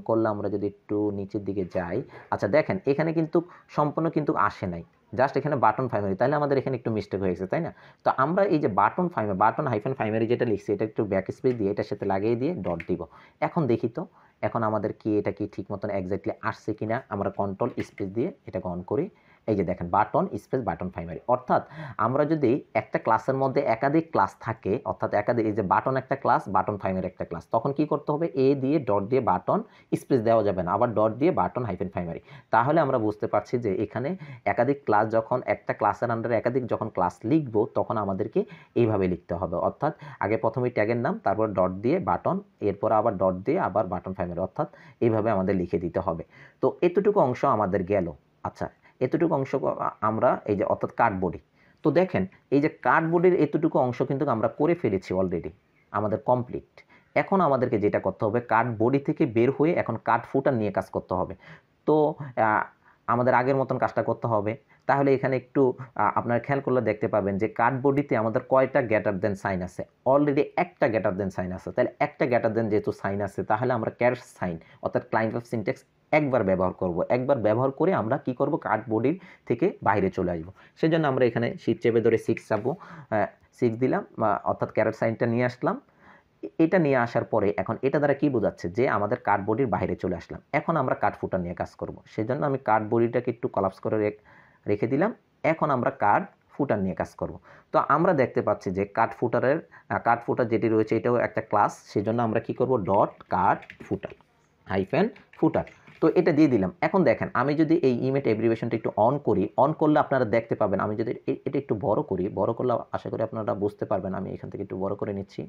Speaker 1: করলে আমরা যদি একটু নিচের দিকে যাই, আচ্ছা দেখেন এখানে কিন্তু সম্পূর্ণ কিন্তু আসে নাই, জাস্ট এখানে বাটন প্রাইমারি, তাহলে আমাদের এখানে একটু মিস্টেক হয়েছে, তাই না? তো আমরা এই যে বাটন হাইফেন প্রাইমারি যেটা লিখছি, এটা একটু ব্যাক স্পেস দিয়ে এটার সাথে লাগিয়ে দিয়ে ডট দিব। এখন দেখি তো এখন আমাদের কি এটা কি ঠিক মতন এক্স্যাক্টলি আসছে কিনা। আমরা কন্ট্রোল স্পেস দিয়ে এটাকে অন করি, এই যে দেখেন বাটন স্পেস বাটন প্রাইমারি। অর্থাৎ আমরা যদি একটা ক্লাসের মধ্যে একাধিক ক্লাস থাকে, অর্থাৎ একাধিক, এই যে বাটন একটা ক্লাস, বাটন প্রাইমারি একটা ক্লাস, তখন কি করতে হবে, এ দিয়ে ডট দিয়ে বাটন, স্পেস দেওয়া যাবে না, আবার ডট দিয়ে বাটন হাইফেন প্রাইমারি। তাহলে আমরা বুঝতে পারছি যে এখানে একাধিক ক্লাস, যখন একটা ক্লাসের আন্ডারে একাধিক যখন ক্লাস লিখবো তখন আমাদেরকে এইভাবে লিখতে হবে। অর্থাৎ আগে প্রথমে ট্যাগের নাম, তারপর ডট দিয়ে বাটন, এরপর আবার ডট দিয়ে আবার বাটন প্রাইমারি, অর্থাৎ এইভাবে আমাদের লিখে দিতে হবে। তো এতটুকু অংশ আমাদের গেল। আচ্ছা, এতটুকু অংশ আমরা এই যে অর্থাৎ কার্ড বডি। তো দেখেন এই যে কার্ড বডির এতটুকু অংশ কিন্তু আমরা করে ফেলেছি অলরেডি, আমাদের কমপ্লিট। এখন আমাদেরকে যেটা করতে হবে, কার্ড বডি থেকে বের হয়ে এখন কার্ড ফুটার নিয়ে কাজ করতে হবে। তো আমাদের আগের মতন কাজটা করতে হবে। তাহলে এখানে একটু আপনারা খেয়াল করলে দেখতে পাবেন যে কার্ড বডিতে আমাদের কয়টা গ্রেটার দেন সাইন আছে, অলরেডি একটা গ্রেটার দেন সাইন আছে। তাহলে একটা গ্রেটার দেন যেহেতু সাইন আছে, তাহলে আমরা ক্যার সাইন অর্থাৎ ক্লায়েন্ট অফ সিনট্যাক্স একবার ব্যবহার করব। একবার ব্যবহার করে আমরা কি করব, কার্ড বডির থেকে বাইরে চলে আসবো। সেজন্য আমরা এখানে শিফট চেপে ধরে 6 চাপবো, 6 দিলাম, অর্থাৎ ক্যারেট সাইনটা নিয়ে আসলাম। এটা নিয়ে আসার পরে এখন এটা দ্বারা কি বোঝাচ্ছে যে আমাদের কার্ড বডির বাইরে চলে আসলাম। এখন আমরা কার্ড ফুটার নিয়ে কাজ করব। সেজন্য আমি কার্ড বডিটাকে একটু কলাপস করে রেখে দিলাম। এখন আমরা কার্ড ফুটার নিয়ে কাজ করব। তো আমরা দেখতে পাচ্ছি যে কার্ড ফুটার যেটি রয়েছে এটাও একটা ক্লাস। সেজন্য আমরা কি করব, ডট কার্ড ফুটার হাইফেন ফুটার। তো এটা দিয়ে দিলাম। এখন দেখেন আমি যদি এই ইমেজ এব্রিভিয়েশনটা একটু অন করলে আপনারা দেখতে পাবেন, আমি যদি এটা একটু বড় করলে আশা করি আপনারা বুঝতে পারবেন। আমি এখান থেকে একটু বড় করে নিচ্ছি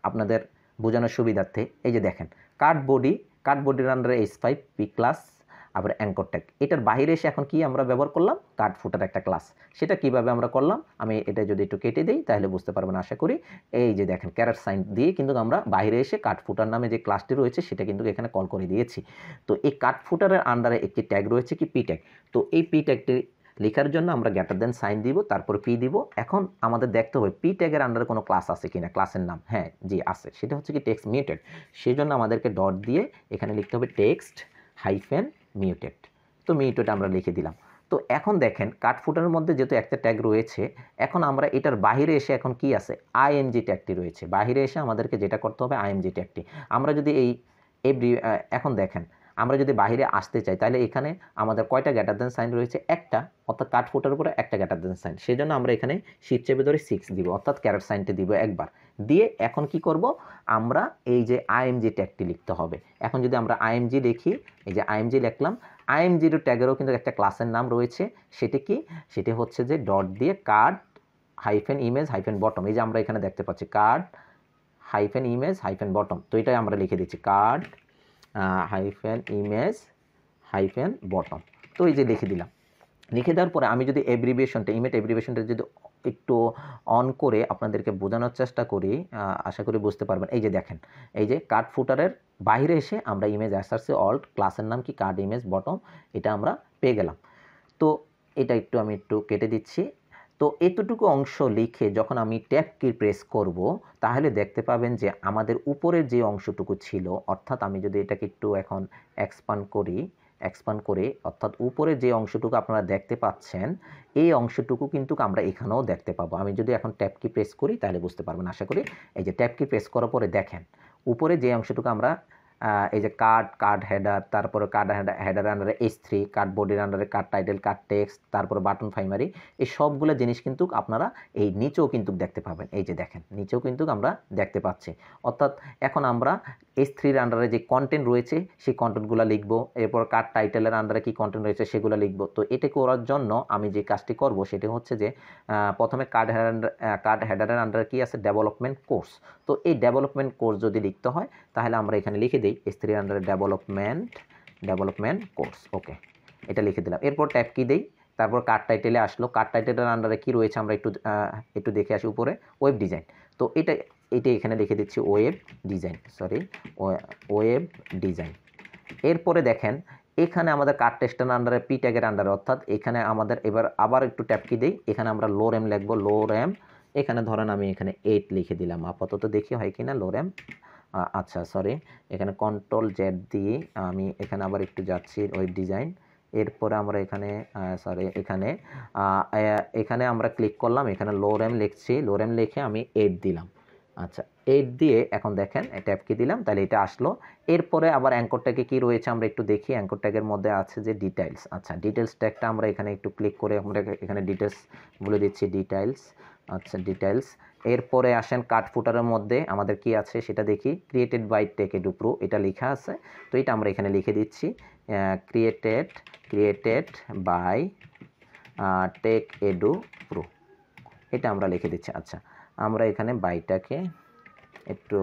Speaker 1: আপনাদের বোঝানোর সুবিধার্থে। এই যে দেখেন কার্ড বডির আন্ডারে S5 P ক্লাস, আবার অ্যাঙ্কর ট্যাগ। এটার বাইরে এসে এখন কি আমরা ব্যবহার করলাম, কার্ড ফুটার একটা ক্লাস। সেটা কিভাবে আমরা করলাম, আমি এটা যদি একটু কেটে দিই তাহলে বুঝতে পারবেন আশা করি। এই যে দেখেন ক্যারেট সাইন দিয়ে কিন্তু আমরা বাইরে এসে কার্ড ফুটার নামে যে ক্লাসটি রয়েছে সেটা কিন্তু এখানে কল করে দিয়েছি। তো এই কার্ড ফুটারের আন্ডারে একটি ট্যাগ রয়েছে কি, পি ট্যাগ। তো এই পি ট্যাগটি লেখার জন্য আমরা গ্রেটার দেন সাইন দিব, তারপর পি দিব। এখন আমাদের দেখতে হবে পি ট্যাগের আন্ডারে কোনো ক্লাস আছে কিনা, ক্লাসের নাম, হ্যাঁ জি আছে, সেটা হচ্ছে কি টেক্সট মিউটেড। সেই জন্য আমাদেরকে ডট দিয়ে এখানে লিখতে হবে টেক্সট হাইফেন মিউটেড। তো মিউটেড আমরা লিখে দিলাম। তো এখন দেখেন কাট ফুটারের মধ্যে যেহেতু একটা ট্যাগ রয়েছে, এখন আমরা এটার বাইরে এসে এখন কি আছে, আইএমজি ট্যাগটি রয়েছে। বাইরে এসে আমাদেরকে যেটা করতে হবে আইএমজি ট্যাগটি। আমরা যদি এই এখন দেখেন আমরা যদি বাইরে আসতে চাই তাহলে এখানে আমাদের কয়টা গ্রেটার দেন সাইন রয়েছে, একটা, অর্থাৎ কাট ফুটার উপরে একটা গ্রেটার দেন সাইন। সেই জন্য আমরা এখানে শিট চেপে ধরে 6 দিব, অর্থাৎ ক্যারেট সাইনটি দিব একবার দিয়ে। এখন কি করব, আমরা এই যে আইএমজি ট্যাগটি লিখতে হবে। এখন যদি আমরা আইএমজি লিখি, এই যে আইএমজি লিখলাম, আইএমজির ট্যাগেরও কিন্তু একটা ক্লাসের নাম রয়েছে। সেটি কি, সেটি হচ্ছে যে ডট দিয়ে card hyphen image hyphen bottom. এই যে আমরা এখানে দেখতে পাচ্ছি card hyphen image hyphen bottom. তো এটাই আমরা লিখে দিচ্ছি card hyphen image hyphen bottom. তো এই যে লিখে দিলাম। লিখে দেওয়ার পরে আমি যদি এব্রিভিয়েশনটা, ইমেজ এব্রিভিয়েশনটা যদি একটু অন করে আপনাদেরকে বোঝানোর চেষ্টা করি, আশা করি বুঝতে পারবেন। এই যে দেখেন, এই যে কার্ড ফুটারের বাইরে এসে আমরা ইমেজ এসআরসি অল্ট, ক্লাসের নাম কি কার্ড ইমেজ বটম, এটা আমরা পেয়ে গেলাম। তো এটা আমি একটু কেটে দিচ্ছি। তো এতটুকু অংশ লিখে যখন আমি ট্যাব কি প্রেস করব, তাহলে দেখতে পাবেন যে আমাদের উপরের যে অংশটুকু ছিল, অর্থাৎ আমি যদি এটাকে একটু এখন এক্সপান্ড করে, অর্থাৎ উপরে যে অংশটুকু আপনারা দেখতে পাচ্ছেন, এই অংশটুকু কিন্তু আমরা এখানেও দেখতে পাবো। আমি যদি এখন ট্যাব কি প্রেস করি তাহলে বুঝতে পারবেন আশা করি। এই যে ট্যাব কি প্রেস করার পরে দেখেন উপরে যে অংশটুকু আমরা এই যে কার্ড হেডার, তারপরে কার্ড হেডার আন্ডারে H3, কার্ড বডির আন্ডারে কার্ড টাইটেল, কার্ড টেক্সট, তারপরে বাটন প্রাইমারি, এই সবগুলো জিনিস কিন্তু আপনারা এই নিচেও কিন্তু দেখতে পাবেন। এই যে দেখেন নিচেও কিন্তু আমরা দেখতে পাচ্ছি। অর্থাৎ এখন আমরা H3-র আন্ডারে যে কন্টেন্ট রয়েছে সেই কন্টেন্টগুলো লিখবো, এরপর কার্ড টাইটেলের আন্ডারে কি কন্টেন্ট রয়েছে সেগুলো লিখবো। তো এটা করার জন্য আমি যে কাজটি করব সেটি হচ্ছে যে প্রথমে কার্ড হেডারের আন্ডারে কি আছে, ডেভেলপমেন্ট কোর্স। তো এই ডেভেলপমেন্ট কোর্স যদি লিখতে হয় তাহলে আমরা এখানে লিখে দিই H3-র আন্ডারে ডেভেলপমেন্ট কোর্স। ওকে, এটা লিখে দিলাম। এরপর ট্যাব কি দেই, তারপর কার্ড টাইটেলে আসলো। কার্ড টাইটেলের আন্ডারে কি রয়েছে আমরা একটু দেখে আসি উপরে, ওয়েব ডিজাইন। তো এটা এখানে লিখে দিচ্ছি ওয়েব ডিজাইন। এরপরে দেখেন এখানে আমাদের কার্ড টেক্সটের আন্ডারে পি ট্যাগের আন্ডারে, অর্থাৎ এখানে আমাদের এবার আবার একটু ট্যাব কি দেই, এখানে আমরা লোরেম লিখবো, লোরেম। এখানে ধরেন আমি এখানে 8 লিখে দিলাম, আপাতত দেখি হয় কিনা, লোরেম। আচ্ছা সরি, এখানে কন্ট্রোল জেড দিয়ে আমি এখানে আবার একটু যাচ্ছি ওয়েব ডিজাইন। এরপরে আমরা এখানে এখানে আমরা ক্লিক করলাম, এখানে লোরেম লিখছি, লোরেম লিখে আমি 8 দিলাম। আচ্ছা 8 দিয়ে এখন দেখেন ট্যাব কি দিলাম, তাহলে এটা আসলো। এরপরে আবার অ্যাঙ্কর ট্যাগে কি রয়েছে আমরা একটু দেখি। অ্যাঙ্কর ট্যাগের মধ্যে আছে যে ডিটেইলস। আচ্ছা ডিটেইলস ট্যাগটা আমরা এখানে একটু ক্লিক করে আমরা এখানে ডিটেইলস বলে দিচ্ছি, ডিটেইলস। আচ্ছা ডিটেইলস। এরপরে আসেন কাট ফুটারের মধ্যে আমাদের কি আছে সেটা দেখি, ক্রিয়েটেড বাই টেকেডু প্রো, এটা লেখা আছে। তো এটা আমরা এখানে লিখে দিচ্ছি ক্রিয়েটেড বাই টেকেডু প্রো, এটা আমরা লিখে দিচ্ছি। আচ্ছা আমরা এখানে বাইটাকে একটু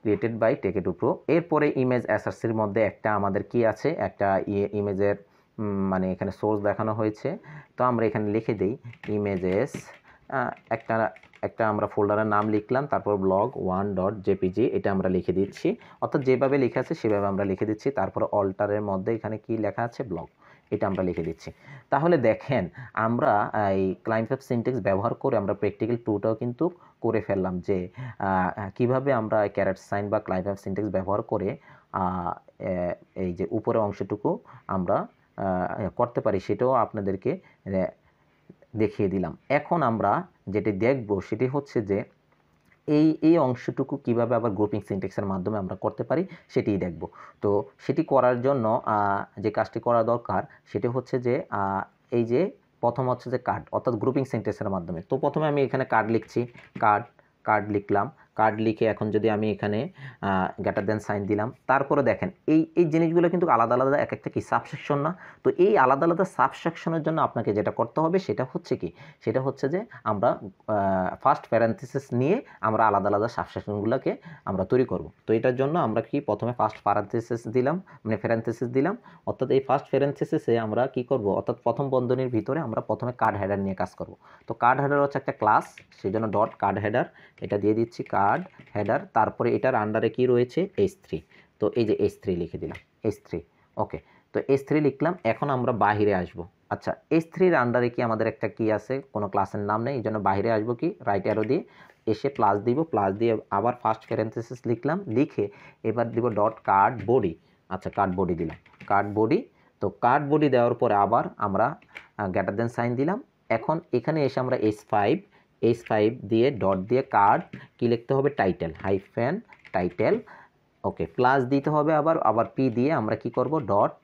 Speaker 1: ক্রিয়েটেড বাই টেকেডু প্রো। এরপরে ইমেজ এসআরসির মধ্যে একটা আমাদের কি আছে, একটা ইমেজের মানে এখানে সোর্স দেখানো হয়েছে। তো আমরা এখানে লিখে দিই ইমেজেস, একটা আমরা ফোল্ডারের নাম লিখলাম, তারপর blog1.jpg, এটা আমরা লিখে দিচ্ছি। অর্থাৎ যেভাবে লেখা আছে সেভাবে আমরা লিখে দিচ্ছি। তারপর অল্টারের মধ্যে এখানে কি লেখা আছে, ব্লগ, এটা আমরা লিখে দিচ্ছি। তাহলে দেখেন আমরা এই ক্লাইমফ্যাব সিনট্যাক্স ব্যবহার করে আমরা প্র্যাকটিক্যাল 2টাও কিন্তু করে ফেললাম, যে কিভাবে আমরা ক্যারেট সাইন বা ক্লাইমফ্যাব সিনট্যাক্স ব্যবহার করে এই যে উপরের অংশটুকু আমরা করতে পারি, সেটাও আপনাদেরকে দেখিয়ে দিলাম। এখন আমরা যেটি দেখব সেটি হচ্ছে যে এই অংশটুকু কিভাবে আবার গ্রুপিং সিনট্যাক্সের মাধ্যমে আমরা করতে পারি সেটিই দেখব। তো সেটি করার জন্য যে কাজটি করা দরকার সেটি হচ্ছে যে এই যে প্রথম হচ্ছে যে কার্ড, অর্থাৎ গ্রুপিং সিনট্যাক্সের মাধ্যমে। তো প্রথমে আমি এখানে কার্ড লিখছি, কার্ড লিখলাম, কার্ড লিখে এখন যদি আমি এখানে গ্রেটার দেন সাইন দিলাম, তারপরে দেখেন এই জিনিসগুলো কিন্তু আলাদা আলাদা এক একটা কি সাবসেকশন না। তো এই আলাদা আলাদা সাবসেকশনের জন্য আপনাকে যেটা করতে হবে সেটা হচ্ছে কি, সেটা হচ্ছে যে আমরা ফার্স্ট প্যারেনথেসিস নিয়ে আমরা আলাদা আলাদা সাবসেকশনগুলোকে আমরা তৈরি করব। তো এটার জন্য আমরা কি প্রথমে ফার্স্ট প্যারেনথেসিস দিলাম, মানে প্যারেনথেসিস দিলাম, অর্থাৎ এই ফার্স্ট প্যারেনথেসিসে আমরা কি করব, অর্থাৎ প্রথম বন্ধনীর ভিতরে আমরা প্রথমে কার্ড হেডার নিয়ে কাজ করব। তো কার্ড হেডার হচ্ছে একটা ক্লাস, সেই জন্য ডট কার্ড হেডার এটা দিয়ে দিচ্ছি, কার্ড হেডার। তারপরে এটার আন্ডারে কি রয়েছে, H3। তো এই যে H3 লিখে দিলাম, H3। ওকে, তো H3 লিখলাম। এখন আমরা বাহিরে আসব। আচ্ছা, H3-র আন্ডারে কি আমাদের একটা কি আছে, কোনো ক্লাসের নাম নেই, এই জন্য বাইরে আসবো কি, রাইট অ্যারো দিয়ে এসে প্লাস দিব, প্লাস দিয়ে আবার ফার্স্ট প্যারেনথেসিস লিখলাম, লিখে এবার দিব ডট কার্ড বডি। আচ্ছা, কার্ড বডি দিলাম, কার্ড বডি। তো কার্ড বডি দেওয়ার পরে আবার আমরা গ্রেটার দেন সাইন দিলাম। এখন এখানে এসে আমরা H5 দিয়ে ডট দিয়ে কার্ড কি লিখতে হবে, টাইটেল, হাইফেন টাইটেল। ওকে, প্লাস দিতে হবে আবার পি দিয়ে আমরা কি করব, ডট,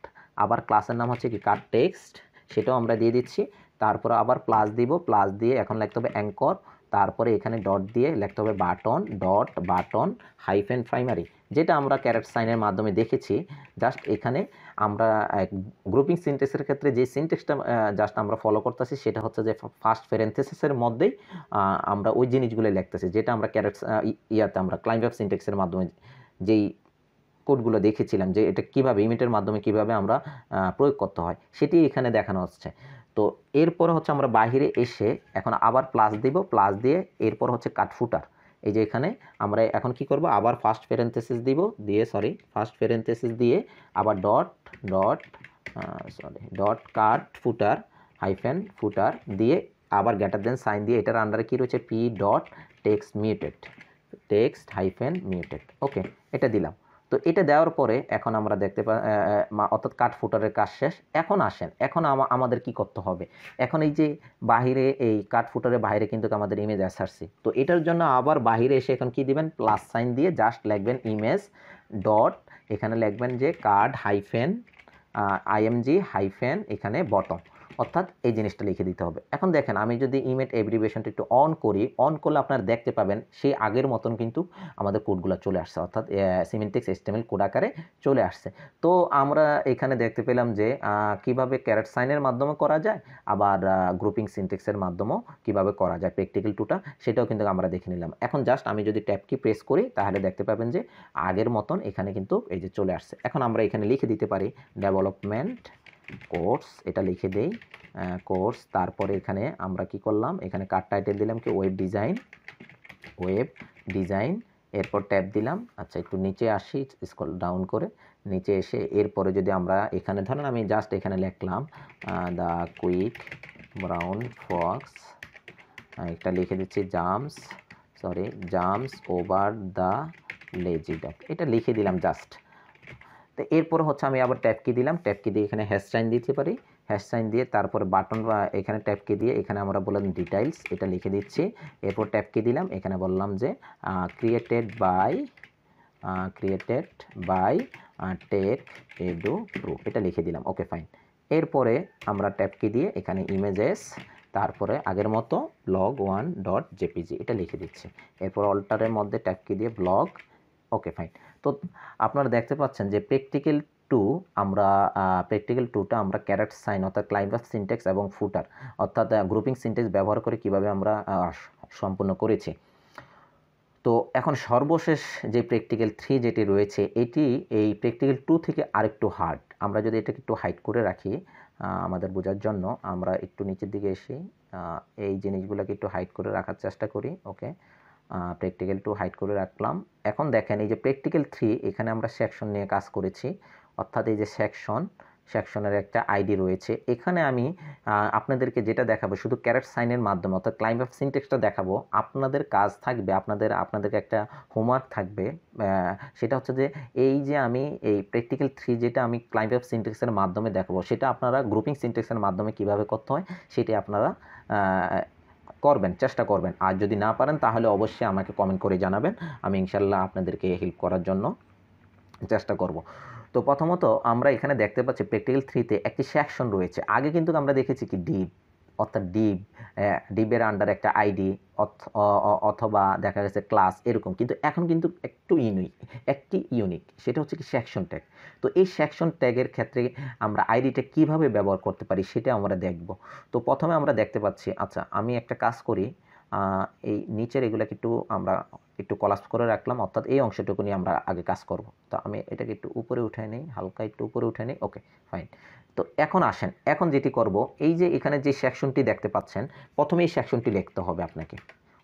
Speaker 1: আবার ক্লাসের নাম হচ্ছে কি কার্ড টেক্সট, সেটাও আমরা দিয়ে দিচ্ছি। তারপরে আবার প্লাস দিব, প্লাস দিয়ে এখন লিখতে হবে অ্যাঙ্কর, তারপরে এখানে ডট দিয়ে লিখতে হবে button, dot button hyphen primary, যেটা আমরা ক্যারেট সাইনের মাধ্যমে দেখেছি। জাস্ট এখানে আমরা গ্রুপিং সিনট্যাক্সের ক্ষেত্রে যে সিনট্যাক্সটা জাস্ট আমরা ফলো করতেছি সেটা হচ্ছে যে ফার্স্ট প্যারেনথেসিসের মধ্যেই আমরা ওই জিনিসগুলো লিখতেছি, যেটা আমরা ক্যারেট ইয়াতে আমরা ক্লাইম্ব সিনট্যাক্সের মাধ্যমে যেই কোডগুলো দেখেছিলাম যে এটা কীভাবে ইমেটের মাধ্যমে কিভাবে আমরা প্রয়োগ করতে হয়, সেটি এখানে দেখানো হচ্ছে। তো এরপরে হচ্ছে আমরা বাহিরে এসে এখন আবার প্লাস দিব, প্লাস দিয়ে এরপর হচ্ছে কাট ফুটার। এই যে এখানে আমরা এখন কি করব, আবার ফার্স্ট প্যারেনথেসিস দিব, দিয়ে ফার্স্ট প্যারেনথেসিস দিয়ে আবার ডট কাট ফুটার হাইফেন ফুটার দিয়ে আবার গ্রেটার দেন সাইন দিয়ে এটার আন্ডারে কি রয়েছে, P dot text hyphen muted. Okay, এটা দিলাম। তো এটা দেওয়ার পরে এখন আমরা দেখতে অর্থাৎ কাট ফুটারের কাজ শেষ। এখন আসেন, এখন আমাদের কি করতে হবে, এখন এই যে বাহিরে এই কাট ফুটারের বাইরে কিন্তু আমাদের ইমেজ এসআরসি। তো এটার জন্য আবার বাহিরে এসে এখন কি দিবেন, প্লাস সাইন দিয়ে জাস্ট লিখবেন ইমেজ ডট, এখানে লিখবেন যে কার্ড হাইফেন IMG হাইফেন এখানে বটম, অর্থাৎ এই জিনিসটা লিখে দিতে হবে। এখন দেখেন আমি যদি ইমেজ এভরিভেশনটা একটু অন করি, অন করলে আপনারা দেখতে পাবেন সেই আগের মতন কিন্তু আমাদের কোডগুলো চলে আসছে, অর্থাৎ সিমেন্টিক্স HTML কোড আকারে চলে আসছে। তো আমরা এখানে দেখতে পেলাম যে কিভাবে ক্যারেট সাইনের মাধ্যমে করা যায়, আবার গ্রুপিং সিনট্যাক্সের মাধ্যমেও কিভাবে করা যায় প্র্যাকটিক্যাল টুটা, সেটাও কিন্তু আমরা দেখে নিলাম। এখন জাস্ট আমি যদি ট্যাব কি প্রেস করি তাহলে দেখতে পাবেন যে আগের মতন এখানে কিন্তু এই যে চলে আসছে। এখন আমরা এখানে লিখে দিতে পারি ডেভেলপমেন্ট কোর্স, এটা লিখে দেই কোর্স। তারপরে এখানে আমরা কি করলাম, এখানে কার টাইটেল দিলাম কি ওয়েব ডিজাইন, এরপর ট্যাব দিলাম। আচ্ছা, একটু নিচে আসি, স্ক্রল ডাউন করে নিচে এসে এরপরে যদি আমরা এখানে ধরেন আমি জাস্ট এখানে লিখলাম দ্য কুইক ব্রাউন ফক্স, একটা লিখে দিচ্ছি jumps over the lazy dog, এটা লিখে দিলাম জাস্ট। তো এরপর হচ্ছে আমি আবার ট্যাব কি দিলাম, ট্যাব কি দিয়ে এখানে হ্যাশ সাইন দিতে পারি, হ্যাশ সাইন দিয়ে তারপরে বাটন বা এখানে ট্যাব কি দিয়ে এখানে আমরা বললাম ডিটেইলস, এটা লিখে দিচ্ছি। এরপর ট্যাব কি দিলাম, এখানে বললাম যে created by Tech Edu Pro, এটা লিখে দিলাম। Okay, fine. এরপরে আমরা ট্যাব কি দিয়ে এখানে ইমেজেস, তারপরে আগের মতো blog1.jpg, এটা লিখে দিচ্ছি। এরপর অল্টারের মধ্যে ট্যাব কি দিয়ে ব্লগ। ওকে, ফাইন। তো আপনারা দেখতে পাচ্ছেন যে প্র্যাকটিক্যাল টুটা আমরা ক্যারেট সাইন অর্থাৎ ক্লাইম্ব সিনট্যাক্স এবং ফুটার অর্থাৎ গ্রুপিং সিনট্যাক্স ব্যবহার করে কিভাবে আমরা সম্পূর্ণ করেছি। তো এখন সর্বশেষ যে প্র্যাকটিক্যাল 3 যেটি রয়েছে, এই প্র্যাকটিক্যাল 2 থেকে আরেকটু হার্ড। আমরা যদি এটাকে একটু হাইড করে রাখি আমাদের বোঝার জন্য, আমরা একটু নিচের দিকে এসে এই জিনিসগুলোকে একটু হাইড করে রাখার চেষ্টা করি। ওকে, প্র্যাকটিক্যাল 2 হাইড করে রাখলাম। এখন দেখেন এই যে প্র্যাকটিক্যাল 3, এখানে আমরা সেকশন নিয়ে কাজ করেছি, অর্থাৎ এই যে সেকশনের একটা আইডি রয়েছে। এখানে আমি আপনাদেরকে যেটা দেখাবো শুধু ক্যারেট সাইনের মাধ্যমে, অর্থাৎ ক্লাইম্ব অফ সিনট্যাক্সটা দেখাবো। আপনাদের কাজ থাকবে, আপনাদেরকে একটা হোমওয়ার্ক থাকবে, সেটা হচ্ছে যে এই যে আমি এই প্র্যাকটিক্যাল 3 যেটা আমি ক্লাইম্ব অফ সিনট্যাক্সের মাধ্যমে দেখাবো, সেটা আপনারা গ্রুপিং সিনট্যাক্সের মাধ্যমে কিভাবে করতে হয় সেটি আপনারা চেষ্টা করবেন। আর যদি না পারেন তাহলে অবশ্যই আমাকে কমেন্ট করে জানাবেন, আমি ইনশাল্লাহ আপনাদেরকে হেল্প করার জন্য চেষ্টা করব। তো প্রথমত আমরা এখানে দেখতে পাচ্ছি প্র্যাকটিক্যাল 3-তে একটি সেকশন রয়েছে। আগে কিন্তু আমরা দেখেছি কি ডিভ, অর্থাৎ ডিভ ডিবের আন্ডারে একটা আইডি অথবা দেখা গেছে ক্লাস এরকম, কিন্তু এখন কিন্তু একটি ইউনিক, সেটা হচ্ছে কি সেকশন ট্যাগ। তো এই সেকশন ট্যাগের ক্ষেত্রে আমরা আইডিটা কিভাবে ব্যবহার করতে পারি সেটা আমরা দেখব। তো প্রথমে আমরা দেখতে পাচ্ছি, আচ্ছা আমি একটা কাজ করি, এই নিচের এগুলোকে আমরা একটু কলাপস করে রাখলাম, অর্থাৎ এই অংশটুকু নিয়ে আমরা আগে কাজ করব। তো আমি এটাকে একটু উপরে উঠে নিই, হালকা একটু উপরে উঠে নিই, ওকে ফাইন। তো এখন আসেন, এখন যেটি করব, এই যে এখানে যে সেকশনটি দেখতে পাচ্ছেন, প্রথমে এই সেকশনটি লিখতে হবে আপনাকে,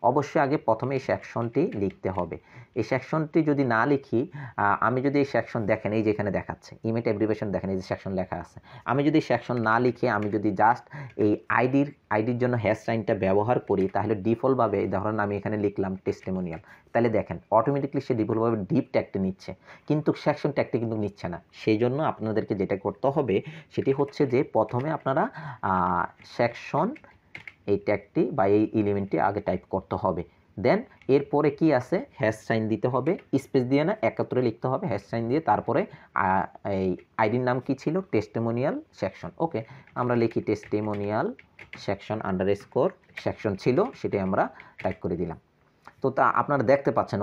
Speaker 1: অবশ্যই আগে প্রথমে এই সেকশনটি লিখতে হবে। এই সেকশনটি যদি না লিখি, আমি যদি এই সেকশন দেখেন, এই যে এখানে দেখাচ্ছে ইমেজ অ্যাব্রিভিয়েশন, দেখেন এই যে সেকশন লেখা আছে, আমি যদি সেকশন না লিখে আমি যদি জাস্ট এই আইডির জন্য হ্যাশ সাইনটা ব্যবহার করি, তাহলে ডিফল্টভাবে ধরেন আমি এখানে লিখলাম টেস্টিমোনিয়াল, তাহলে দেখেন অটোমেটিকলি সে ডিফল্টভাবে ডিপ ট্যাগটি নিচ্ছে, কিন্তু সেকশন ট্যাগটি কিন্তু নিচ্ছে না। সেই জন্য আপনাদেরকে যেটা করতে হবে সেটি হচ্ছে যে প্রথমে আপনারা সেকশন এই ট্যাগটি বা এই এলিমেন্টটি আগে টাইপ করতে হবে, দেন এরপরে কি আছে, হ্যাশ সাইন দিতে হবে, স্পেস দিয়ে না, একত্রে লিখতে হবে, হ্যাশ সাইন দিয়ে তারপরে এই আইডির নাম কি ছিল, টেস্টিমোনিয়াল সেকশন। ওকে, আমরা লিখি টেস্টিমোনিয়াল সেকশন আন্ডারস্কোর সেকশন ছিল, সেটাই আমরা টাইপ করে দিলাম। তো তা আপনারা দেখতে পাচ্ছেন